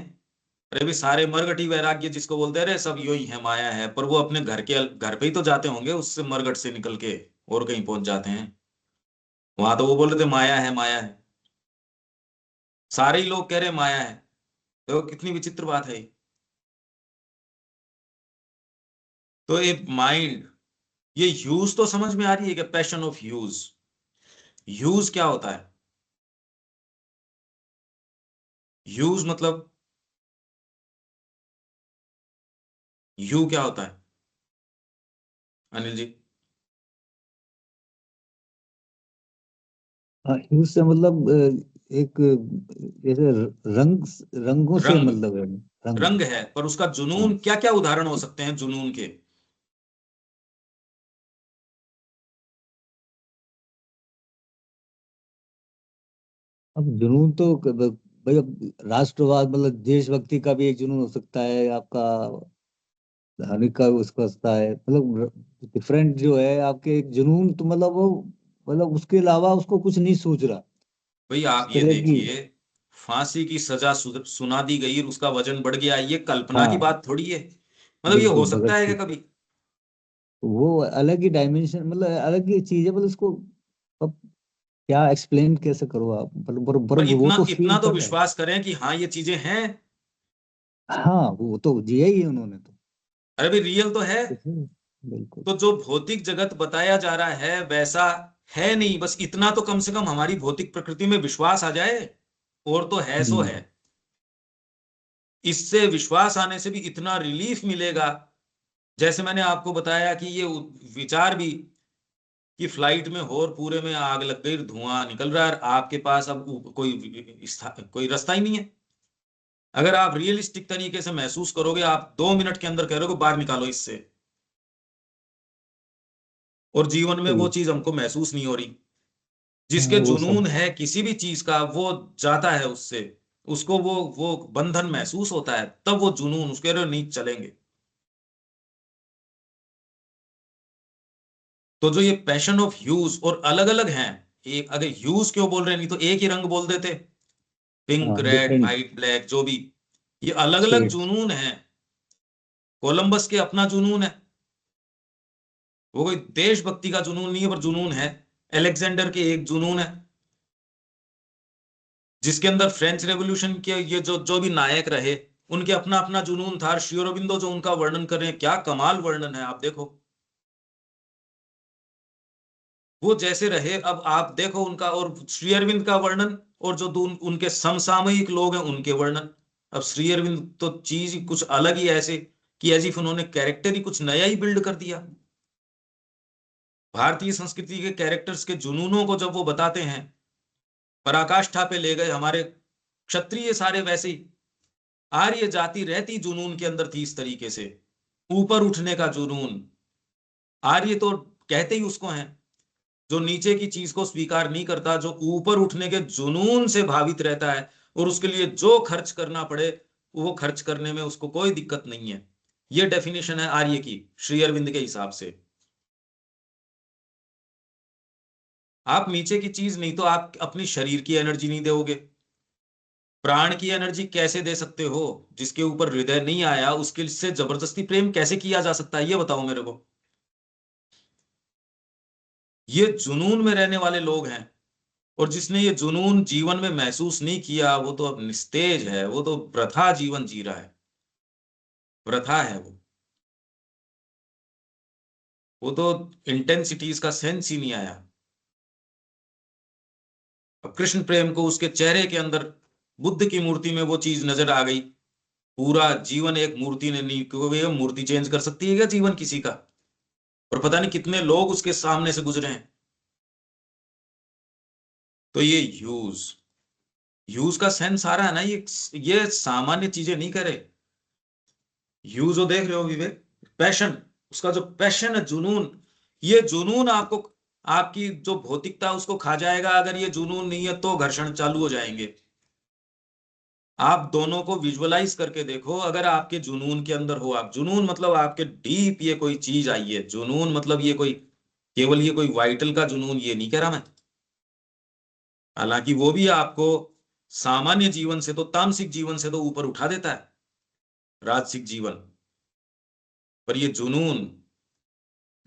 [SPEAKER 1] अरे भी सारे मरगटी वैराग्य जिसको बोलते हैं, अरे सब यो ही है माया है, पर वो अपने घर पे ही तो जाते होंगे उससे मरगट से निकल के और कहीं पहुंच जाते हैं। वहां तो वो बोल रहे थे माया है माया है, सारे ही लोग कह रहे हैं माया है। तो कितनी विचित्र बात है ये। तो एक माइंड, ये ह्यूज तो समझ में आ रही है कि पैशन ऑफ ह्यूज, ह्यूज क्या होता है? ह्यूज मतलब ह्यू क्या होता है अनिल जी?
[SPEAKER 2] हाँ, ह्यू से मतलब एक जैसे रंग, रंगों से
[SPEAKER 1] रंग,
[SPEAKER 2] मतलब है, रंग।
[SPEAKER 1] रंग है, पर उसका
[SPEAKER 2] हाँ,
[SPEAKER 1] जुनून क्या क्या उदाहरण हो सकते हैं जुनून के?
[SPEAKER 2] अब जुनून तो भाई अब राष्ट्रवाद मतलब देशभक्ति का भी एक जुनून हो सकता है आपका, धार्मिक का उसका होता है, मतलब डिफरेंट जो है आपके एक जुनून, तो मतलब वो मतलब उसके अलावा उसको कुछ नहीं सोच रहा
[SPEAKER 1] भाई
[SPEAKER 2] इस
[SPEAKER 1] आप ये
[SPEAKER 2] तरह की।
[SPEAKER 1] देखिए, फांसी की सजा सुना दी गई, उसका वजन बढ़ गया, ये कल्पना की
[SPEAKER 2] हाँ,
[SPEAKER 1] बात थोड़ी है। मतलब ये
[SPEAKER 2] बिल्कुल
[SPEAKER 1] हो सकता
[SPEAKER 2] भगत
[SPEAKER 1] है
[SPEAKER 2] सिंह,
[SPEAKER 1] क्या कभी?
[SPEAKER 2] वो अलग ही डायमेंशन, मतलब अलग ही चीज है, मतलब उसको अब क्या एक्सप्लेन कैसे करो आप, बरोबर
[SPEAKER 1] पर
[SPEAKER 2] वो
[SPEAKER 1] इतना
[SPEAKER 2] तो फील
[SPEAKER 1] इतना तो
[SPEAKER 2] कर रहे हैं।
[SPEAKER 1] विश्वास करें कि हाँ ये चीजें हैं।
[SPEAKER 2] हाँ, वो तो जिया ही है उन्होंने तो।
[SPEAKER 1] अरे भाई रियल तो है।
[SPEAKER 2] बिल्कुल।
[SPEAKER 1] तो जो भौतिक जगत बताया जा रहा है वैसा है नहीं, बस इतना तो कम से कम हमारी भौतिक प्रकृति में विश्वास आ जाए, और तो है सो है।
[SPEAKER 2] हम्म।
[SPEAKER 1] इससे विश्वास आने से भी इतना रिलीफ मिलेगा। जैसे मैंने आपको बताया कि ये विचार भी कि फ्लाइट में हो और पूरे में आग लग गई, धुआं निकल रहा है, और आपके पास अब कोई रास्ता ही नहीं है। अगर आप रियलिस्टिक तरीके से महसूस करोगे, आप 2 मिनट के अंदर कह रहे हो बाहर निकालो इससे, और जीवन में
[SPEAKER 2] तो
[SPEAKER 1] वो
[SPEAKER 2] ये
[SPEAKER 1] चीज हमको महसूस नहीं हो रही।
[SPEAKER 2] हाँ,
[SPEAKER 1] जिसके
[SPEAKER 2] वो सब।
[SPEAKER 1] जुनून है किसी भी चीज का, वो जाता है उससे, उसको वो बंधन महसूस होता है, तब वो जुनून उसके रहे नहीं चलेंगे। तो जो ये पैशन ऑफ ह्यूज और अलग अलग हैं, एक अगर ह्यूज क्यों बोल रहे हैं, नहीं तो एक ही रंग बोल देते, पिंक
[SPEAKER 2] हाँ,
[SPEAKER 1] रेड
[SPEAKER 2] डिफरेंट
[SPEAKER 1] वाइट ब्लैक जो भी, ये अलग अलग
[SPEAKER 2] शेड्स।
[SPEAKER 1] जुनून है। कोलंबस के अपना जुनून है, वो कोई देशभक्ति का जुनून नहीं है, पर जुनून है। अलेक्जेंडर के एक जुनून है, जिसके अंदर फ्रेंच रेवोल्यूशन के ये जो जो भी नायक रहे, उनके अपना अपना जुनून था। श्री अरबिंदो जो उनका वर्णन कर रहे हैं, क्या कमाल वर्णन है, आप देखो। वो जैसे रहे, अब आप देखो उनका और श्री अरविंद का वर्णन, और जो उनके समसामयिक लोग हैं उनके वर्णन। अब श्री अरविंद तो चीज ही कुछ अलग ही ऐसे कि एज इफ उन्होंने कैरेक्टर ही कुछ नया ही बिल्ड कर दिया। भारतीय संस्कृति के कैरेक्टर्स के जुनूनों को जब वो बताते हैं, पराकाष्ठा पे ले गए हमारे क्षत्रिय सारे वैसे ही। आर्य जाति रहती जुनून के अंदर थी इस तरीके से, ऊपर उठने का जुनून। आर्य तो कहते ही उसको हैं जो नीचे की चीज को स्वीकार नहीं करता, जो ऊपर उठने के जुनून से भावित रहता है, और उसके लिए जो खर्च करना पड़े वो खर्च करने में उसको कोई दिक्कत नहीं है। ये डेफिनेशन है आर्य की श्री अरविंद के हिसाब से। आप नीचे की चीज नहीं तो आप अपनी शरीर की एनर्जी नहीं दोगे, प्राण की एनर्जी कैसे दे सकते हो? जिसके ऊपर हृदय नहीं आया उसके से जबरदस्ती प्रेम कैसे किया जा सकता है, ये बताओ मेरे को। ये जुनून में रहने वाले लोग हैं, और जिसने ये जुनून जीवन में महसूस नहीं किया वो तो अब निस्तेज है, वो तो वृथा जीवन जी रहा है, वृथा है वो तो इंटेंसिटीज का सेंस ही नहीं आया। अब कृष्ण प्रेम को उसके चेहरे के अंदर, बुद्ध की मूर्ति में वो चीज नजर आ गई। पूरा जीवन एक मूर्ति ने नहीं, क्योंकि ये मूर्ति चेंज कर सकती है क्या जीवन किसी का? और पता नहीं कितने लोग उसके सामने से गुजरे हैं। तो ये ह्यूज, ह्यूज का सेंस आ रहा है ना, ये सामान्य चीजें नहीं करे। ह्यूज जो देख रहे हो विवेक, पैशन, उसका जो पैशन है जुनून, ये जुनून आपको, आपकी जो भौतिकता उसको खा जाएगा। अगर ये जुनून नहीं है तो घर्षण चालू हो जाएंगे। आप दोनों को विजुअलाइज करके देखो, अगर आपके जुनून के अंदर हो, आप जुनून मतलब आपके डीप ये कोई चीज आई है, जुनून मतलब ये कोई केवल ये कोई वाइटल का जुनून ये नहीं कह रहा मैं, हालांकि वो भी आपको सामान्य जीवन से तो, तामसिक जीवन से तो ऊपर उठा देता है, राजसिक जीवन। पर ये जुनून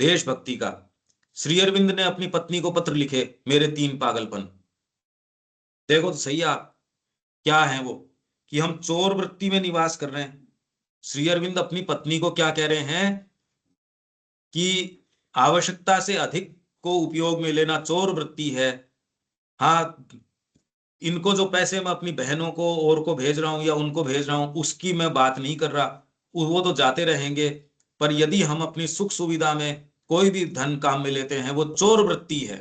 [SPEAKER 1] देशभक्ति का, श्री अरविंद ने अपनी पत्नी को पत्र लिखे, मेरे 3 पागलपन। देखो तो सही आप क्या है वो, कि हम चोर वृत्ति में निवास कर रहे हैं। श्री अरविंद अपनी पत्नी को क्या कह रहे हैं कि आवश्यकता से अधिक को उपयोग में लेना चोर वृत्ति है। हाँ, इनको जो पैसे मैं अपनी बहनों को और को भेज रहा हूं या उनको भेज रहा हूं उसकी मैं बात नहीं कर रहा, वो तो जाते रहेंगे। पर यदि हम अपनी सुख सुविधा में कोई भी धन काम में लेते हैं वो चोर वृत्ति है।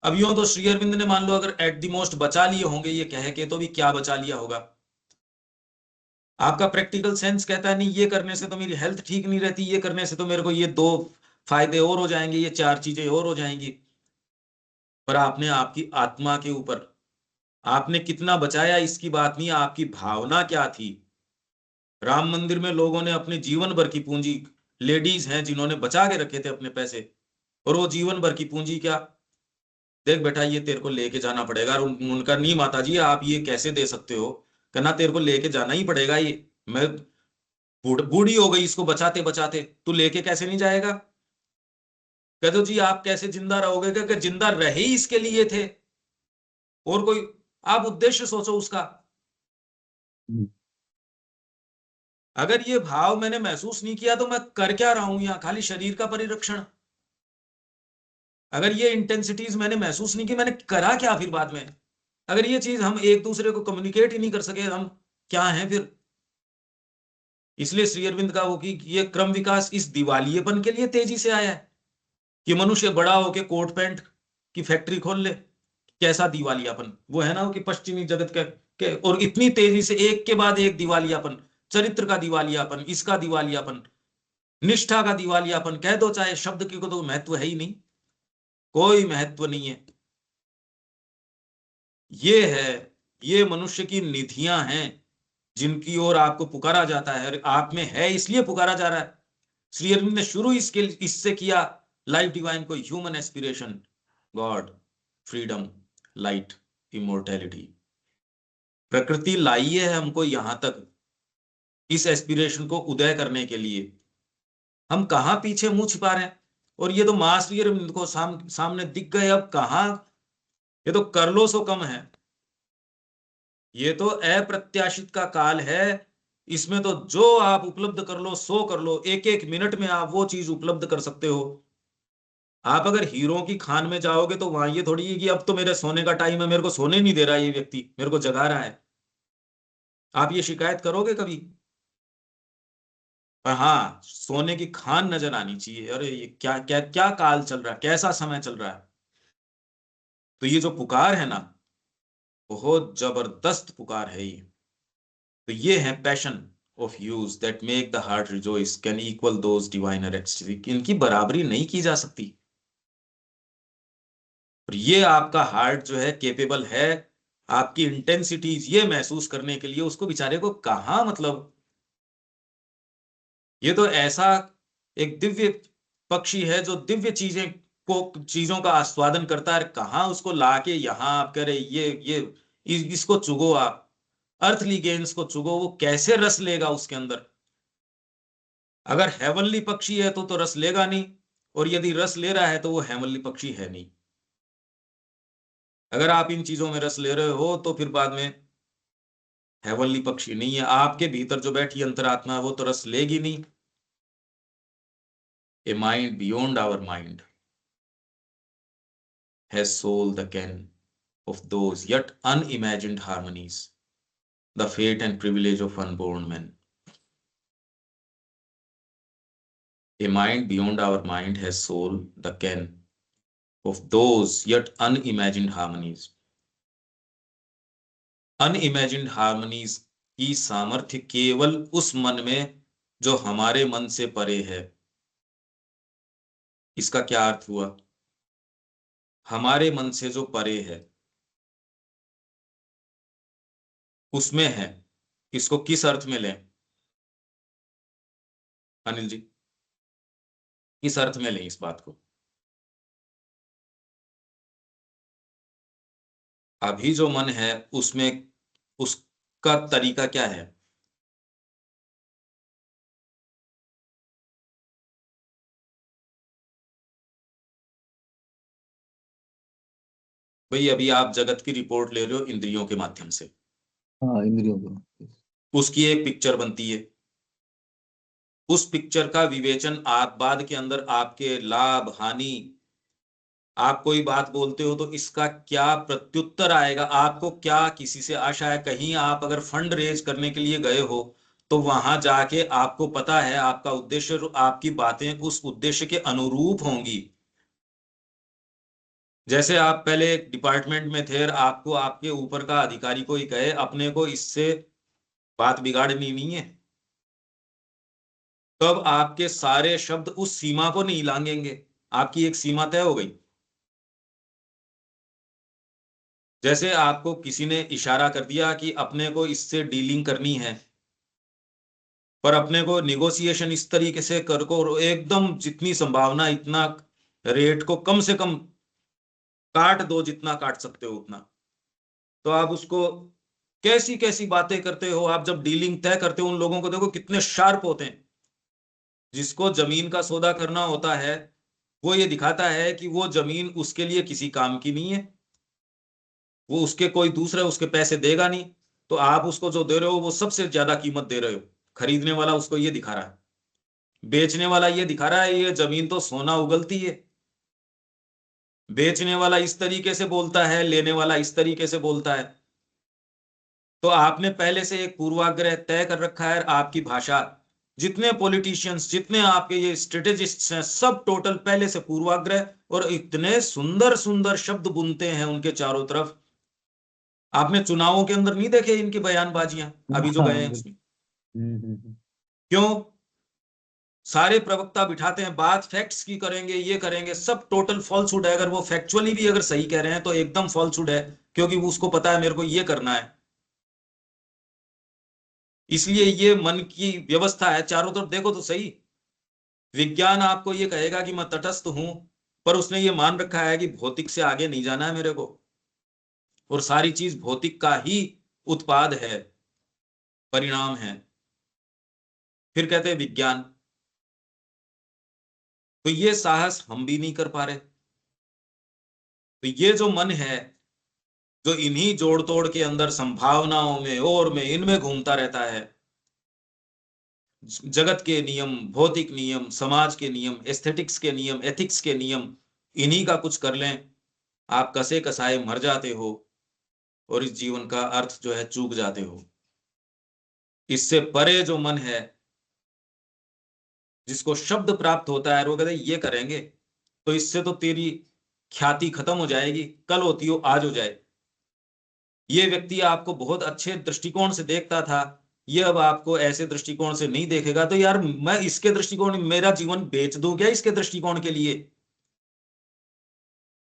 [SPEAKER 1] अब यूं तो श्री अरविंद ने मान लो अगर एट द मोस्ट बचा लिए होंगे ये कह के, तो भी क्या बचा लिया होगा। आपका प्रैक्टिकल सेंस कहता है नहीं ये करने से तो मेरी हेल्थ ठीक नहीं रहती, ये करने से तो मेरे को ये 2 फायदे और हो जाएंगे, ये 4 चीजें और हो जाएंगी। पर आपने आपकी आत्मा के ऊपर आपने कितना बचाया इसकी बात नहीं, आपकी भावना क्या थी। राम मंदिर में लोगों ने अपने जीवन भर की पूंजी, लेडीज हैं जिन्होंने बचा के रखे थे अपने पैसे, और वो जीवन भर की पूंजी क्या, देख बेटा ये तेरे को लेके जाना पड़ेगा। और उनका नहीं माता जी आप ये कैसे दे सकते हो, कहना तेरे को लेके जाना ही पड़ेगा, ये मैं बूढ़ी हो गई इसको बचाते बचाते, तू लेके कैसे नहीं जाएगा। कह दो जी आप कैसे जिंदा रहोगे, क्या जिंदा रहे ही इसके लिए थे, और कोई आप उद्देश्य सोचो उसका। अगर ये भाव मैंने महसूस नहीं किया तो मैं कर क्या रहा हूं यहाँ, खाली शरीर का परिरक्षण। अगर ये इंटेंसिटीज मैंने महसूस नहीं की, मैंने करा क्या फिर बाद में। अगर ये चीज हम एक दूसरे को कम्युनिकेट ही नहीं कर सके, हम क्या हैं फिर। इसलिए श्री अरविंद का वो कि ये क्रम विकास इस दिवालियेपन के लिए तेजी से आया है कि मनुष्य बड़ा होके कोट पैंट की फैक्ट्री खोल ले। कैसा दिवालियापन वो है ना, कि पश्चिमी जगत के और इतनी तेजी से एक के बाद एक दिवालियापन, चरित्र का दिवालियापन, इसका दिवालियापन, निष्ठा का दिवालियापन, कह दो चाहे शब्द की को तो महत्व है ही नहीं, कोई महत्व नहीं है। ये है, ये मनुष्य की निधियां हैं जिनकी ओर आपको पुकारा जाता है, आप में है इसलिए पुकारा जा रहा है। श्री अरविंद ने शुरू इससे किया, लाइफ डिवाइन को human aspiration, God, freedom, light, immortality. प्रकृति लाई है हमको यहां तक इस एस्पिरेशन को उदय करने के लिए। हम कहां पीछे मुंह छिपा रहे हैं, और ये तो मां श्री अरविंद को सामने दिख गए। अब कहां, ये तो कर लो सो कम है, ये तो अप्रत्याशित का काल है। इसमें तो जो आप उपलब्ध कर लो सो कर लो, एक एक मिनट में आप वो चीज उपलब्ध कर सकते हो। आप अगर हीरो की खान में जाओगे तो वहां ये थोड़ी है कि अब तो मेरे सोने का टाइम है, मेरे को सोने नहीं दे रहा ये व्यक्ति, मेरे को जगा रहा है। आप ये शिकायत करोगे कभी। पर हाँ, सोने की खान नजर आनी चाहिए, अरे ये क्या क्या क्या काल चल रहा है, कैसा समय चल रहा है। तो ये जो पुकार है ना, बहुत जबरदस्त पुकार है ये। तो ये है passion of use that make the heart rejoice can equal those diviner ecstasy. इनकी बराबरी नहीं की जा सकती। और ये आपका हार्ट जो है केपेबल है आपकी इंटेंसिटीज ये महसूस करने के लिए, उसको बेचारे को कहाँ मतलब, ये तो ऐसा एक दिव्य पक्षी है जो दिव्य चीजों का आस्वादन करता है, कहाँ उसको लाके यहाँ आप करे इसको चुगो आप, अर्थली गेन्स को चुगो, वो कैसे रस लेगा उसके अंदर। अगर हेवनली पक्षी है तो रस लेगा नहीं, और यदि रस ले रहा है तो वो हेवनली पक्षी है नहीं। अगर आप इन चीजों में रस ले रहे हो तो फिर बाद में हेवनली पक्षी नहीं है। आपके भीतर जो बैठी अंतरात्मा है वो तो रस लेगी नहीं। A mind beyond our mind has soul the ken of those yet unimagined harmonies, the fate and privilege of unborn men. A mind beyond our mind has soul the ken of those yet unimagined harmonies. Unimagined harmonies की सामर्थ्य केवल उस मन में जो हमारे मन से परे है। इसका क्या अर्थ हुआ? हमारे मन से जो परे है उसमें है। इसको किस अर्थ में लें अनिल जी? किस अर्थ में लें इस बात को? अभी जो मन है उसमें उसका तरीका क्या है? भाई अभी आप जगत की रिपोर्ट ले रहे हो इंद्रियों के माध्यम से,
[SPEAKER 2] हाँ, इंद्रियों को।
[SPEAKER 1] उसकी एक पिक्चर बनती है। उस पिक्चर का विवेचन आप बाद के अंदर आपके लाभ हानि, आप कोई बात बोलते हो तो इसका क्या प्रत्युत्तर आएगा, आपको क्या किसी से आशा है। कहीं आप अगर फंड रेज करने के लिए गए हो तो वहां जाके आपको पता है आपका उद्देश्य, आपकी बातें उस उद्देश्य के अनुरूप होंगी। जैसे आप पहले डिपार्टमेंट में थे और आपको आपके ऊपर का अधिकारी कोई कहे अपने को इससे बात बिगाड़नी नहीं है, तब आपके सारे शब्द उस सीमा को नहीं लांघेंगे, आपकी एक सीमा तय हो गई। जैसे आपको किसी ने इशारा कर दिया कि अपने को इससे डीलिंग करनी है, पर अपने को निगोशिएशन इस तरीके से कर को एकदम जितनी संभावना इतना रेट को कम से कम काट दो, जितना काट सकते हो उतना। तो आप उसको कैसी कैसी बातें करते हो। आप जब डीलिंग तय करते हो उन लोगों को देखो कितने शार्प होते हैं। जिसको जमीन का सौदा करना होता है वो ये दिखाता है कि वो जमीन उसके लिए किसी काम की नहीं है, वो उसके कोई दूसरा उसके पैसे देगा नहीं, तो आप उसको जो दे रहे हो वो सबसे ज्यादा कीमत दे रहे हो। खरीदने वाला उसको ये दिखा रहा है, बेचने वाला ये दिखा रहा है ये जमीन तो सोना उगलती है। बेचने वाला इस तरीके से बोलता है, लेने वाला इस तरीके से बोलता है। तो आपने पहले से एक पूर्वाग्रह तय कर रखा है। आपकी भाषा, जितने पॉलिटिशियंस, जितने आपके ये स्ट्रेटेजिस्ट्स हैं, सब टोटल पहले से पूर्वाग्रह, और इतने सुंदर सुंदर शब्द बुनते हैं उनके चारों तरफ। आपने चुनावों के अंदर नहीं देखे इनकी बयानबाजियां अभी जो
[SPEAKER 2] हाँ,
[SPEAKER 1] गए हैं
[SPEAKER 2] बिल्कुल।
[SPEAKER 1] उसमें?
[SPEAKER 2] हम्म।
[SPEAKER 1] क्यों? सारे प्रवक्ता बिठाते हैं, बात फैक्ट्स की करेंगे, ये करेंगे, सब टोटल फॉल्सहुड है। अगर वो फैक्चुअली भी अगर सही कह रहे हैं तो एकदम फॉल्सहुड है, क्योंकि उसको पता है मेरे को ये करना है। इसलिए ये मन की व्यवस्था है। चारों तरफ देखो तो सही। विज्ञान आपको ये कहेगा कि मैं तटस्थ हूं, पर उसने ये मान रखा है कि भौतिक से आगे नहीं जाना है मेरे को, और सारी चीज भौतिक का ही उत्पाद है, परिणाम है। फिर कहते हैं विज्ञान। तो ये साहस हम भी नहीं कर पा रहे। तो ये जो मन है जो इन्हीं जोड़ तोड़ के अंदर संभावनाओं में और में इनमें घूमता रहता है, जगत के नियम, भौतिक नियम, समाज के नियम, एस्थेटिक्स के नियम, एथिक्स के नियम, इन्हीं का कुछ कर लें, आप कसे कसाए मर जाते हो और इस जीवन का अर्थ जो है चूक जाते हो। इससे परे जो मन है जिसको शब्द प्राप्त होता है, वो कहते हैं ये करेंगे तो इससे तो तेरी ख्याति खत्म हो जाएगी, कल होती हो आज हो जाए। ये व्यक्ति आपको बहुत अच्छे दृष्टिकोण से देखता था, ये अब आपको ऐसे दृष्टिकोण से नहीं देखेगा, तो यार मैं इसके दृष्टिकोण, मेरा जीवन बेच दूं क्या इसके दृष्टिकोण के लिए?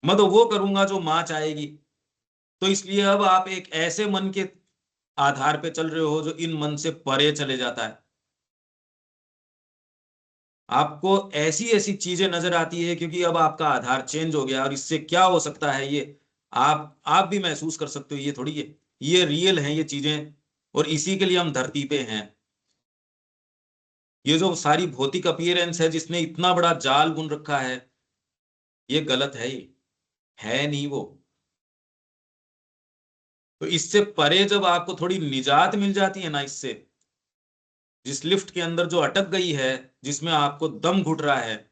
[SPEAKER 1] मैं तो वो करूंगा जो मां चाहेगी। तो इसलिए अब आप एक ऐसे मन के आधार पे चल रहे हो जो इन मन से परे चले जाता है। आपको ऐसी ऐसी चीजें नजर आती है क्योंकि अब आपका आधार चेंज हो गया, और इससे क्या हो सकता है ये आप भी महसूस कर सकते हो। ये थोड़ी है, ये रियल है ये चीजें, और इसी के लिए हम धरती पे हैं। ये जो सारी भौतिक अपीयरेंस है जिसने इतना बड़ा जाल बुन रखा है, ये गलत है, ये है नहीं वो। तो इससे परे जब आपको थोड़ी निजात मिल जाती है ना इससे, जिस लिफ्ट के अंदर जो अटक गई है, जिसमें आपको दम घुट रहा है,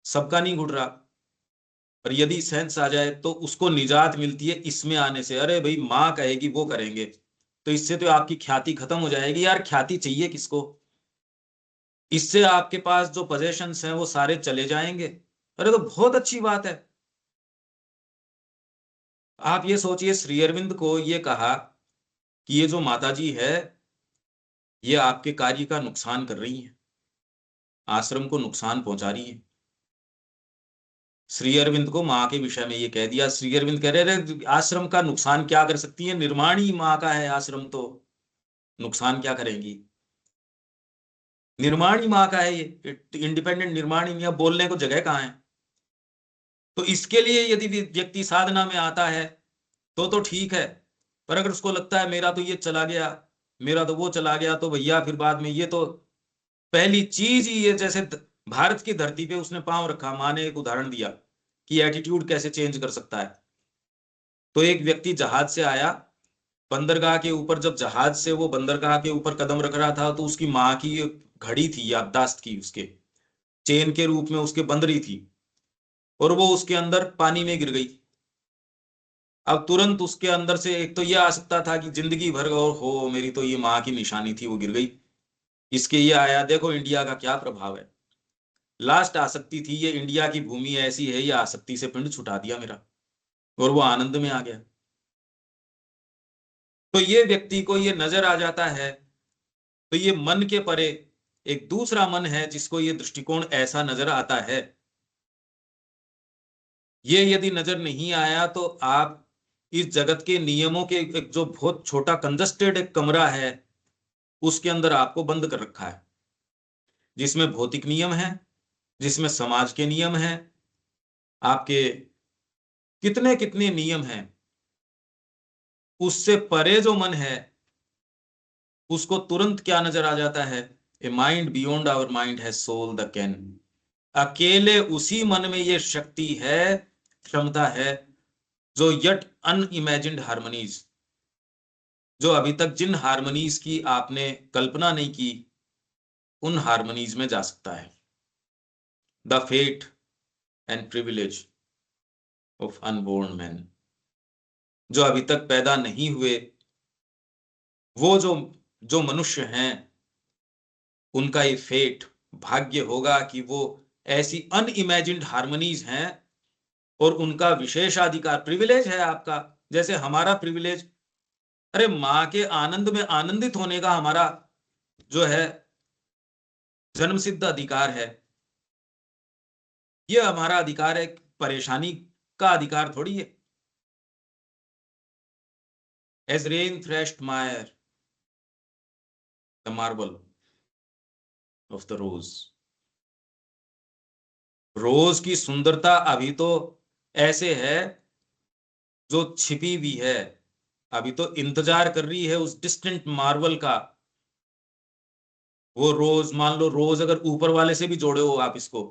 [SPEAKER 1] सबका नहीं घुट रहा, पर यदि सेंस आ जाए तो उसको निजात मिलती है इसमें आने से। अरे भाई माँ कहेगी वो करेंगे, तो इससे तो आपकी ख्याति खत्म हो जाएगी। यार ख्याति चाहिए किसको? इससे आपके पास जो पोजेशंस हैं वो सारे चले जाएंगे। अरे तो बहुत अच्छी बात है। आप ये सोचिए, श्री अरविंद को ये कहा कि ये जो माता जी है ये आपके कार्य का नुकसान कर रही है, आश्रम को नुकसान पहुंचा रही है। श्री अरविंद को माँ के विषय में ये कह दिया। श्री अरविंद कह रहे आश्रम का नुकसान क्या कर सकती है, निर्माण ही माँ का है, आश्रम तो नुकसान क्या करेंगी, निर्माण ही माँ का है, ये इंडिपेंडेंट निर्माण ही, यहाँ बोलने को जगह कहाँ है। तो इसके लिए यदि व्यक्ति साधना में आता है तो ठीक है, पर अगर उसको लगता है मेरा तो ये चला गया, मेरा तो वो चला गया, तो भैया फिर बाद में ये तो पहली चीज ही ये, जैसे भारत की धरती पे उसने पांव रखा, माँ ने एक उदाहरण दिया कि एटीट्यूड कैसे चेंज कर सकता है। तो एक व्यक्ति जहाज से आया, बंदरगाह के ऊपर, जब जहाज से वो बंदरगाह के ऊपर कदम रख रहा था तो उसकी माँ की घड़ी थी, याददाश्त की, उसके चेन के रूप में उसके बंध रही थी, और वो उसके अंदर पानी में गिर गई। अब तुरंत उसके अंदर से एक तो ये आ सकता था कि जिंदगी भर और हो मेरी तो ये माँ की निशानी थी, वो गिर गई। इसके ये आया, देखो इंडिया का क्या प्रभाव है। लास्ट आसक्ति थी, ये इंडिया की भूमि ऐसी है, ये आसक्ति से पिंड छुटा दिया मेरा, और वो आनंद में आ गया। तो ये व्यक्ति को ये नजर आ जाता है। तो ये मन के परे एक दूसरा मन है जिसको ये दृष्टिकोण ऐसा नजर आता है। ये यदि नजर नहीं आया तो आप इस जगत के नियमों के एक जो बहुत छोटा कंजस्टेड एक कमरा है उसके अंदर आपको बंद कर रखा है, जिसमें भौतिक नियम है, जिसमें समाज के नियम हैं, आपके कितने कितने नियम हैं। उससे परे जो मन है उसको तुरंत क्या नजर आ जाता है, a mind beyond our mind has soul the can. अकेले उसी मन में ये शक्ति है, क्षमता है, जो यट अनइमेजिन्ड हार्मनीज, जो अभी तक जिन हार्मनीज की आपने कल्पना नहीं की, उन हार्मनीज में जा सकता है। The fate and privilege of unborn man, जो अभी तक पैदा नहीं हुए, वो जो जो मनुष्य हैं, उनका ये फेट, भाग्य होगा कि वो ऐसी अनइमेजिन्ड हार्मनीज हैं, और उनका विशेषाधिकार, प्रिविलेज है आपका, जैसे हमारा प्रिविलेज, अरे माँ के आनंद में आनंदित होने का हमारा जो है जन्मसिद्ध अधिकार है। ये हमारा अधिकार है, परेशानी का अधिकार थोड़ी है। As rain threshed Mayar the marble of the रोज। रोज की सुंदरता अभी तो ऐसे है जो छिपी हुई है, अभी तो इंतजार कर रही है उस डिस्टेंट मार्वल का। वो रोज, मान लो रोज अगर ऊपर वाले से भी जोड़े हो आप इसको,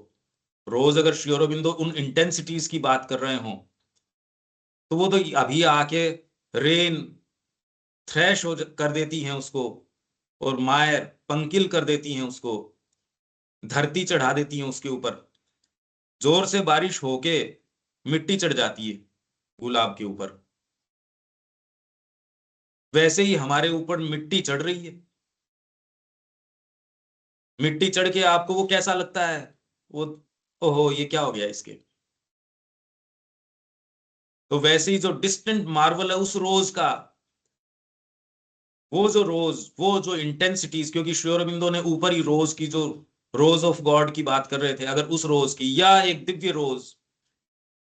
[SPEAKER 1] रोज अगर श्री अरबिंदो उन इंटेंसिटीज की बात कर रहे हो, तो वो तो अभी आके रेन थ्रैश हो कर देती हैं उसको, और मायर पंकिल कर देती हैं उसको, धरती चढ़ा देती हैं उसके ऊपर, जोर से बारिश होके मिट्टी चढ़ जाती है गुलाब के ऊपर। वैसे ही हमारे ऊपर मिट्टी चढ़ रही है। मिट्टी चढ़ के आपको वो कैसा लगता है, वो ओहो ये क्या हो गया इसके। तो वैसे ही जो डिस्टेंट मार्वल है उस रोज का, वो जो रोज, वो जो इंटेंसिटीज, क्योंकि श्री अरबिंदो ने ऊपर ही रोज की, जो रोज ऑफ गॉड की बात कर रहे थे, अगर उस रोज की या एक दिव्य रोज,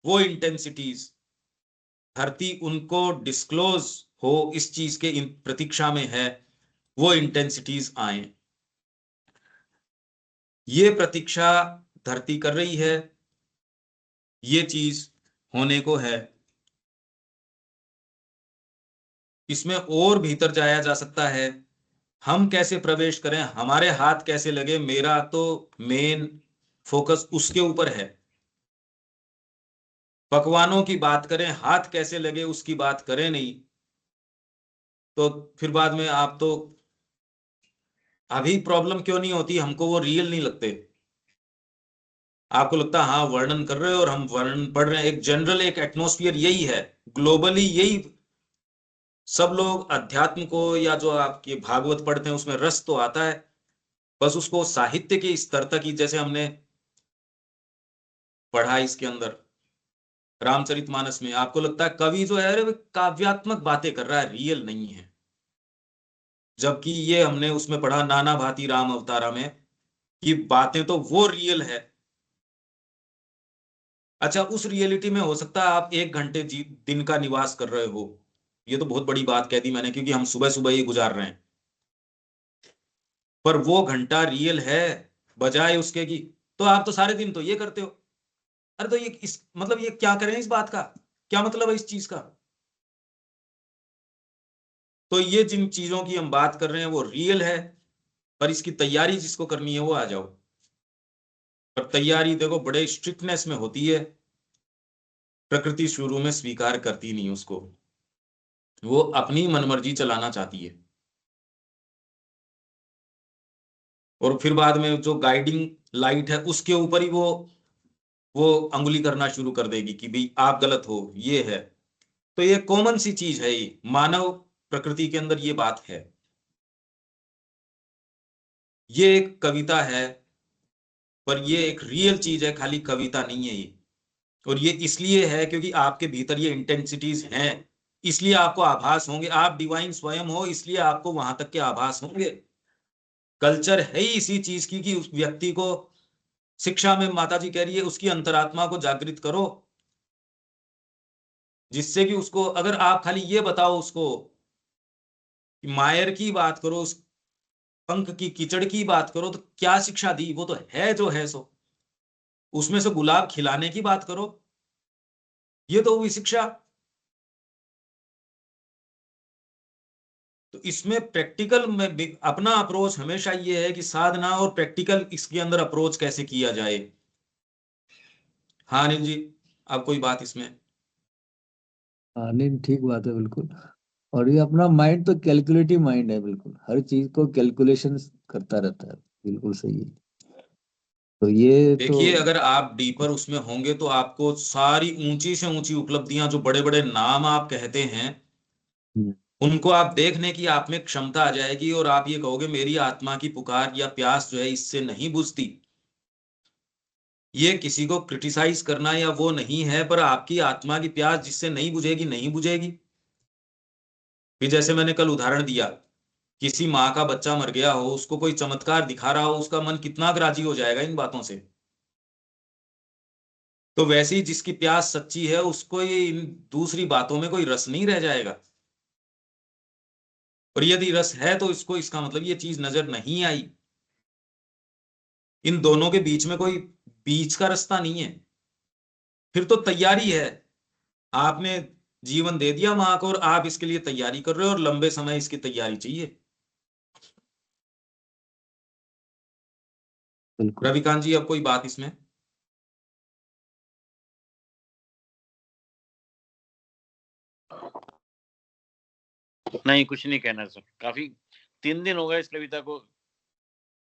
[SPEAKER 1] वो इंटेंसिटीज धरती उनको डिस्क्लोज हो इस चीज के प्रतीक्षा में है, वो इंटेंसिटीज आए, ये प्रतीक्षा धरती कर रही है, ये चीज होने को है। इसमें और भीतर जाया जा सकता है, हम कैसे प्रवेश करें, हमारे हाथ कैसे लगे, मेरा तो मेन फोकस उसके ऊपर है। पकवानों की बात करें, हाथ कैसे लगे उसकी बात करें नहीं, तो फिर बाद में आप तो, अभी प्रॉब्लम क्यों नहीं होती, हमको वो रियल नहीं लगते। आपको लगता है हाँ वर्णन कर रहे हो और हम वर्णन पढ़ रहे हैं, एक जनरल एक एटमॉस्फेयर यही है, ग्लोबली यही, सब लोग अध्यात्म को या जो आपके भागवत पढ़ते हैं उसमें रस तो आता है, बस उसको साहित्य के स्तर तक ही, जैसे हमने पढ़ा इसके अंदर रामचरितमानस में, आपको लगता है कवि जो है अरे काव्यात्मक बातें कर रहा है, रियल नहीं है। जबकि ये हमने उसमें पढ़ा नाना भांति राम अवतारा में, कि बातें तो वो रियल है। अच्छा, उस रियलिटी में हो सकता है आप 1 घंटे दिन का निवास कर रहे हो, ये तो बहुत बड़ी बात कह दी मैंने, क्योंकि हम सुबह सुबह ही गुजार रहे हैं, पर वो घंटा रियल है बजाय उसके की, तो आप तो सारे दिन तो ये करते हो। अरे तो ये इस मतलब ये क्या करें, इस बात का क्या मतलब है इस चीज का? तो ये जिन चीजों की हम बात कर रहे हैं वो रियल है, पर इसकी तैयारी जिसको करनी है वो आ जाओ। पर तैयारी देखो बड़े स्ट्रिक्टनेस में होती है, प्रकृति शुरू में स्वीकार करती नहीं उसको, वो अपनी मनमर्जी चलाना चाहती है, और फिर बाद में जो गाइडिंग लाइट है उसके ऊपर ही वो अंगुली करना शुरू कर देगी कि भाई आप गलत हो, ये है। तो ये कॉमन सी चीज है, ये मानव प्रकृति के अंदर ये बात है। ये एक कविता है, पर ये एक रियल चीज है, खाली कविता नहीं है ये। और ये इसलिए है क्योंकि आपके भीतर ये इंटेंसिटीज हैं, इसलिए आपको आभास होंगे। आप डिवाइन स्वयं हो, इसलिए आपको वहां तक के आभास होंगे। कल्चर है ही इसी चीज की कि उस व्यक्ति को, शिक्षा में माता जी कह रही है उसकी अंतरात्मा को जागृत करो, जिससे कि उसको, अगर आप खाली ये बताओ उसको कि मायर की बात करो, उस पंख की कीचड़ की बात करो, तो क्या शिक्षा दी? वो तो है जो है सो, उसमें से गुलाब खिलाने की बात करो, ये तो हुई शिक्षा। तो इसमें प्रैक्टिकल में अपना अप्रोच हमेशा ये है कि साधना और प्रैक्टिकल इसके अंदर अप्रोच कैसे किया जाए। हाँ अनिल जी, अब कोई बात इसमें?
[SPEAKER 2] हाँ नहीं, ठीक बात है बिल्कुल। और ये अपना माइंड तो कैलकुलेटिव माइंड है, बिल्कुल हर चीज को कैलकुलेशन करता रहता है। बिल्कुल सही है। तो ये तो
[SPEAKER 1] देखिए, अगर आप डीपर उसमें होंगे तो आपको सारी ऊंची से ऊंची उपलब्धियां, जो बड़े बड़े नाम आप कहते हैं,
[SPEAKER 2] हम्म,
[SPEAKER 1] उनको आप देखने की आप में क्षमता आ जाएगी, और आप ये कहोगे मेरी आत्मा की पुकार या प्यास जो है इससे नहीं बुझती। ये किसी को क्रिटिसाइज करना या वो नहीं है, पर आपकी आत्मा की प्यास जिससे नहीं बुझेगी, नहीं बुझेगी। फिर जैसे मैंने कल उदाहरण दिया, किसी माँ का बच्चा मर गया हो, उसको कोई चमत्कार दिखा रहा हो, उसका मन कितना राजी हो जाएगा इन बातों से। तो वैसे ही जिसकी प्यास सच्ची है उसको ये इन दूसरी बातों में कोई रस नहीं रह जाएगा। और यदि रस है तो इसको, इसका मतलब ये चीज नजर नहीं आई। इन दोनों के बीच में कोई बीच का रास्ता नहीं है। फिर तो तैयारी है, आपने जीवन दे दिया माँ को और आप इसके लिए तैयारी कर रहे हो, और लंबे समय इसकी तैयारी चाहिए।
[SPEAKER 2] बिल्कुल।
[SPEAKER 1] रविकांत जी, अब कोई बात इसमें?
[SPEAKER 3] नहीं, कुछ नहीं कहना सर। काफी 3 दिन हो गए इस कविता को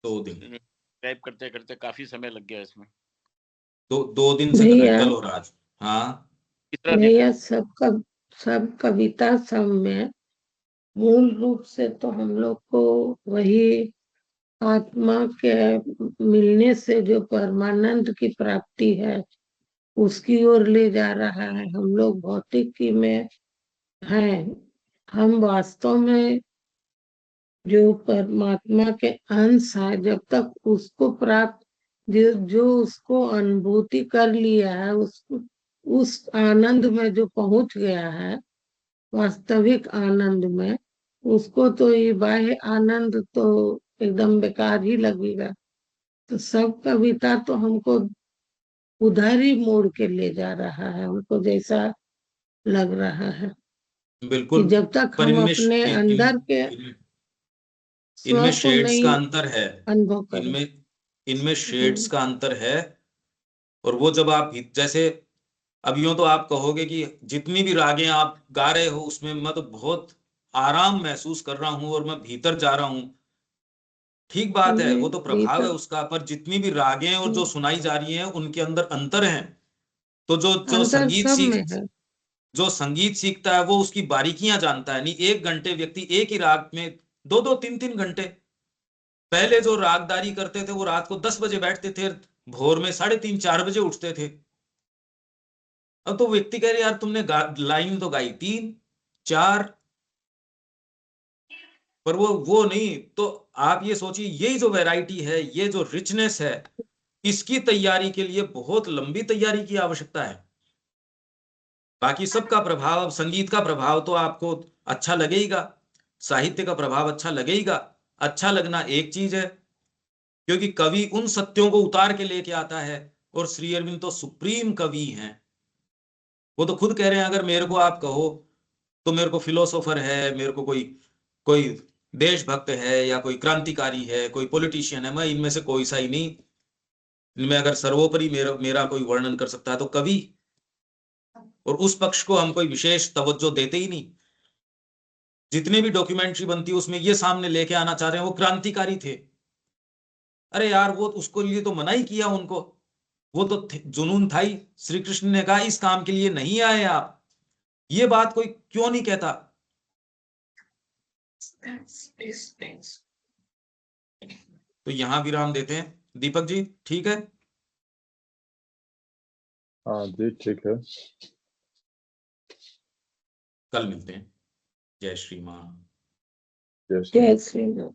[SPEAKER 1] 2 दिन?
[SPEAKER 3] टाइप करते करते, काफी समय लग गया इसमें।
[SPEAKER 1] 2 दिन से
[SPEAKER 4] भैया
[SPEAKER 1] प्रैक्टिकल हो रहा आज। हाँ
[SPEAKER 3] तीसरा दिन
[SPEAKER 4] भैया सब कविता सब में मूल रूप से तो हम लोग को वही आत्मा के मिलने से जो परमानंद की प्राप्ति है उसकी ओर ले जा रहा है। हम लोग भौतिकी में हैं, हम वास्तव में जो परमात्मा के अंश है, जब तक उसको प्राप्त, जो उसको अनुभूति कर लिया है, उस आनंद में जो पहुंच गया है, वास्तविक आनंद में, उसको तो ये बाह्य आनंद तो एकदम बेकार ही लगेगा। तो सब कविता तो हमको उधर ही मोड़ के ले जा रहा है, हमको जैसा लग रहा है कि
[SPEAKER 1] बिल्कुल।
[SPEAKER 4] जब तक
[SPEAKER 1] पर
[SPEAKER 4] हम अपने अंदर के
[SPEAKER 1] इनमें
[SPEAKER 4] स्व को
[SPEAKER 1] शेड्स का
[SPEAKER 4] नहीं
[SPEAKER 1] अंतर है।
[SPEAKER 4] अनुभव करें।
[SPEAKER 1] इनमें इनमें शेड्स
[SPEAKER 4] हम्म,
[SPEAKER 1] का अंतर है। और वो जब आप जैसे, अब यूं तो आप कहोगे कि जितनी भी रागें आप गा रहे हो उसमें मैं तो बहुत आराम महसूस कर रहा हूं और मैं भीतर जा रहा हूं। ठीक बात है,
[SPEAKER 4] जी
[SPEAKER 1] वो तो प्रभाव है
[SPEAKER 4] भीतर।
[SPEAKER 1] उसका, पर जितनी भी रागें और जो सुनाई जा रही हैं उनके अंदर अंतर है। तो जो जो
[SPEAKER 4] अंतर
[SPEAKER 1] संगीत
[SPEAKER 4] सब
[SPEAKER 1] सीख
[SPEAKER 4] में है।
[SPEAKER 1] जो संगीत सीखता है वो उसकी बारीकियां जानता है। नहीं, 1 घंटे व्यक्ति एक ही राग में 2-2 3-3 घंटे, पहले जो रागदारी करते थे वो रात को 10 बजे बैठते थे, भोर में 3:30-4 बजे उठते थे। अब तो व्यक्ति कह रहे यार तुमने लाइन तो गाई 3-4, पर वो नहीं। तो आप ये सोचिए, यही जो वैरायटी है, ये जो रिचनेस है, इसकी तैयारी के लिए बहुत लंबी तैयारी की आवश्यकता है। बाकी सबका प्रभाव, अब संगीत का प्रभाव तो आपको अच्छा लगेगा, साहित्य का प्रभाव अच्छा लगेगा। अच्छा लगना एक चीज है, क्योंकि कवि उन सत्यों को उतार के लेके आता है, और श्री अरविंद तो सुप्रीम कवि हैं। वो तो खुद कह रहे हैं, अगर मेरे को आप कहो तो मेरे को फिलोसोफर है, मेरे को कोई कोई देशभक्त है, या कोई क्रांतिकारी है, कोई पॉलिटिशियन है, मैं इनमें से कोई सा ही नहीं। इनमें अगर सर्वोपरि मेरा मेरा कोई वर्णन कर सकता है तो कवि, और उस पक्ष को हम कोई विशेष तवज्जो देते ही नहीं। जितनी भी डॉक्यूमेंट्री बनती है उसमें ये सामने लेके आना चाह रहे हैं वो क्रांतिकारी थे। अरे यार, वो उसको लिए तो मना ही किया उनको, वो तो जुनून था ही। श्री कृष्ण ने कहा इस काम के लिए नहीं आए आप। ये बात कोई क्यों नहीं कहता? तो यहां विराम देते हैं। दीपक जी ठीक है?
[SPEAKER 5] हाँ जी ठीक है।
[SPEAKER 1] कल मिलते हैं। जय श्री मां।
[SPEAKER 5] जय श्री
[SPEAKER 4] जय श्री राम।